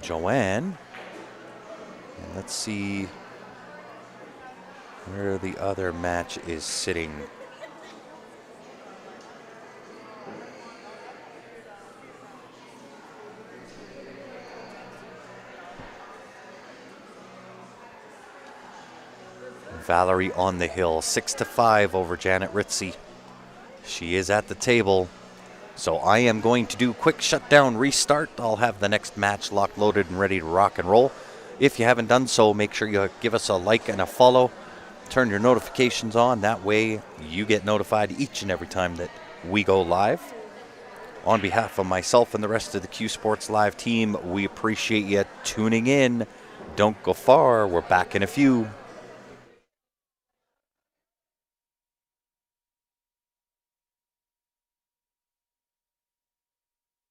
Joanne. And let's see where the other match is sitting. Valerie on the hill, 6-5 over Janet Ritzy. She is at the table. So I am going to do quick shutdown restart. I'll have the next match locked, loaded, and ready to rock and roll. If you haven't done so, make sure you give us a like and a follow. Turn your notifications on. That way you get notified each and every time that we go live. On behalf of myself and the rest of the Q Sports Live team, we appreciate you tuning in. Don't go far. We're back in a few.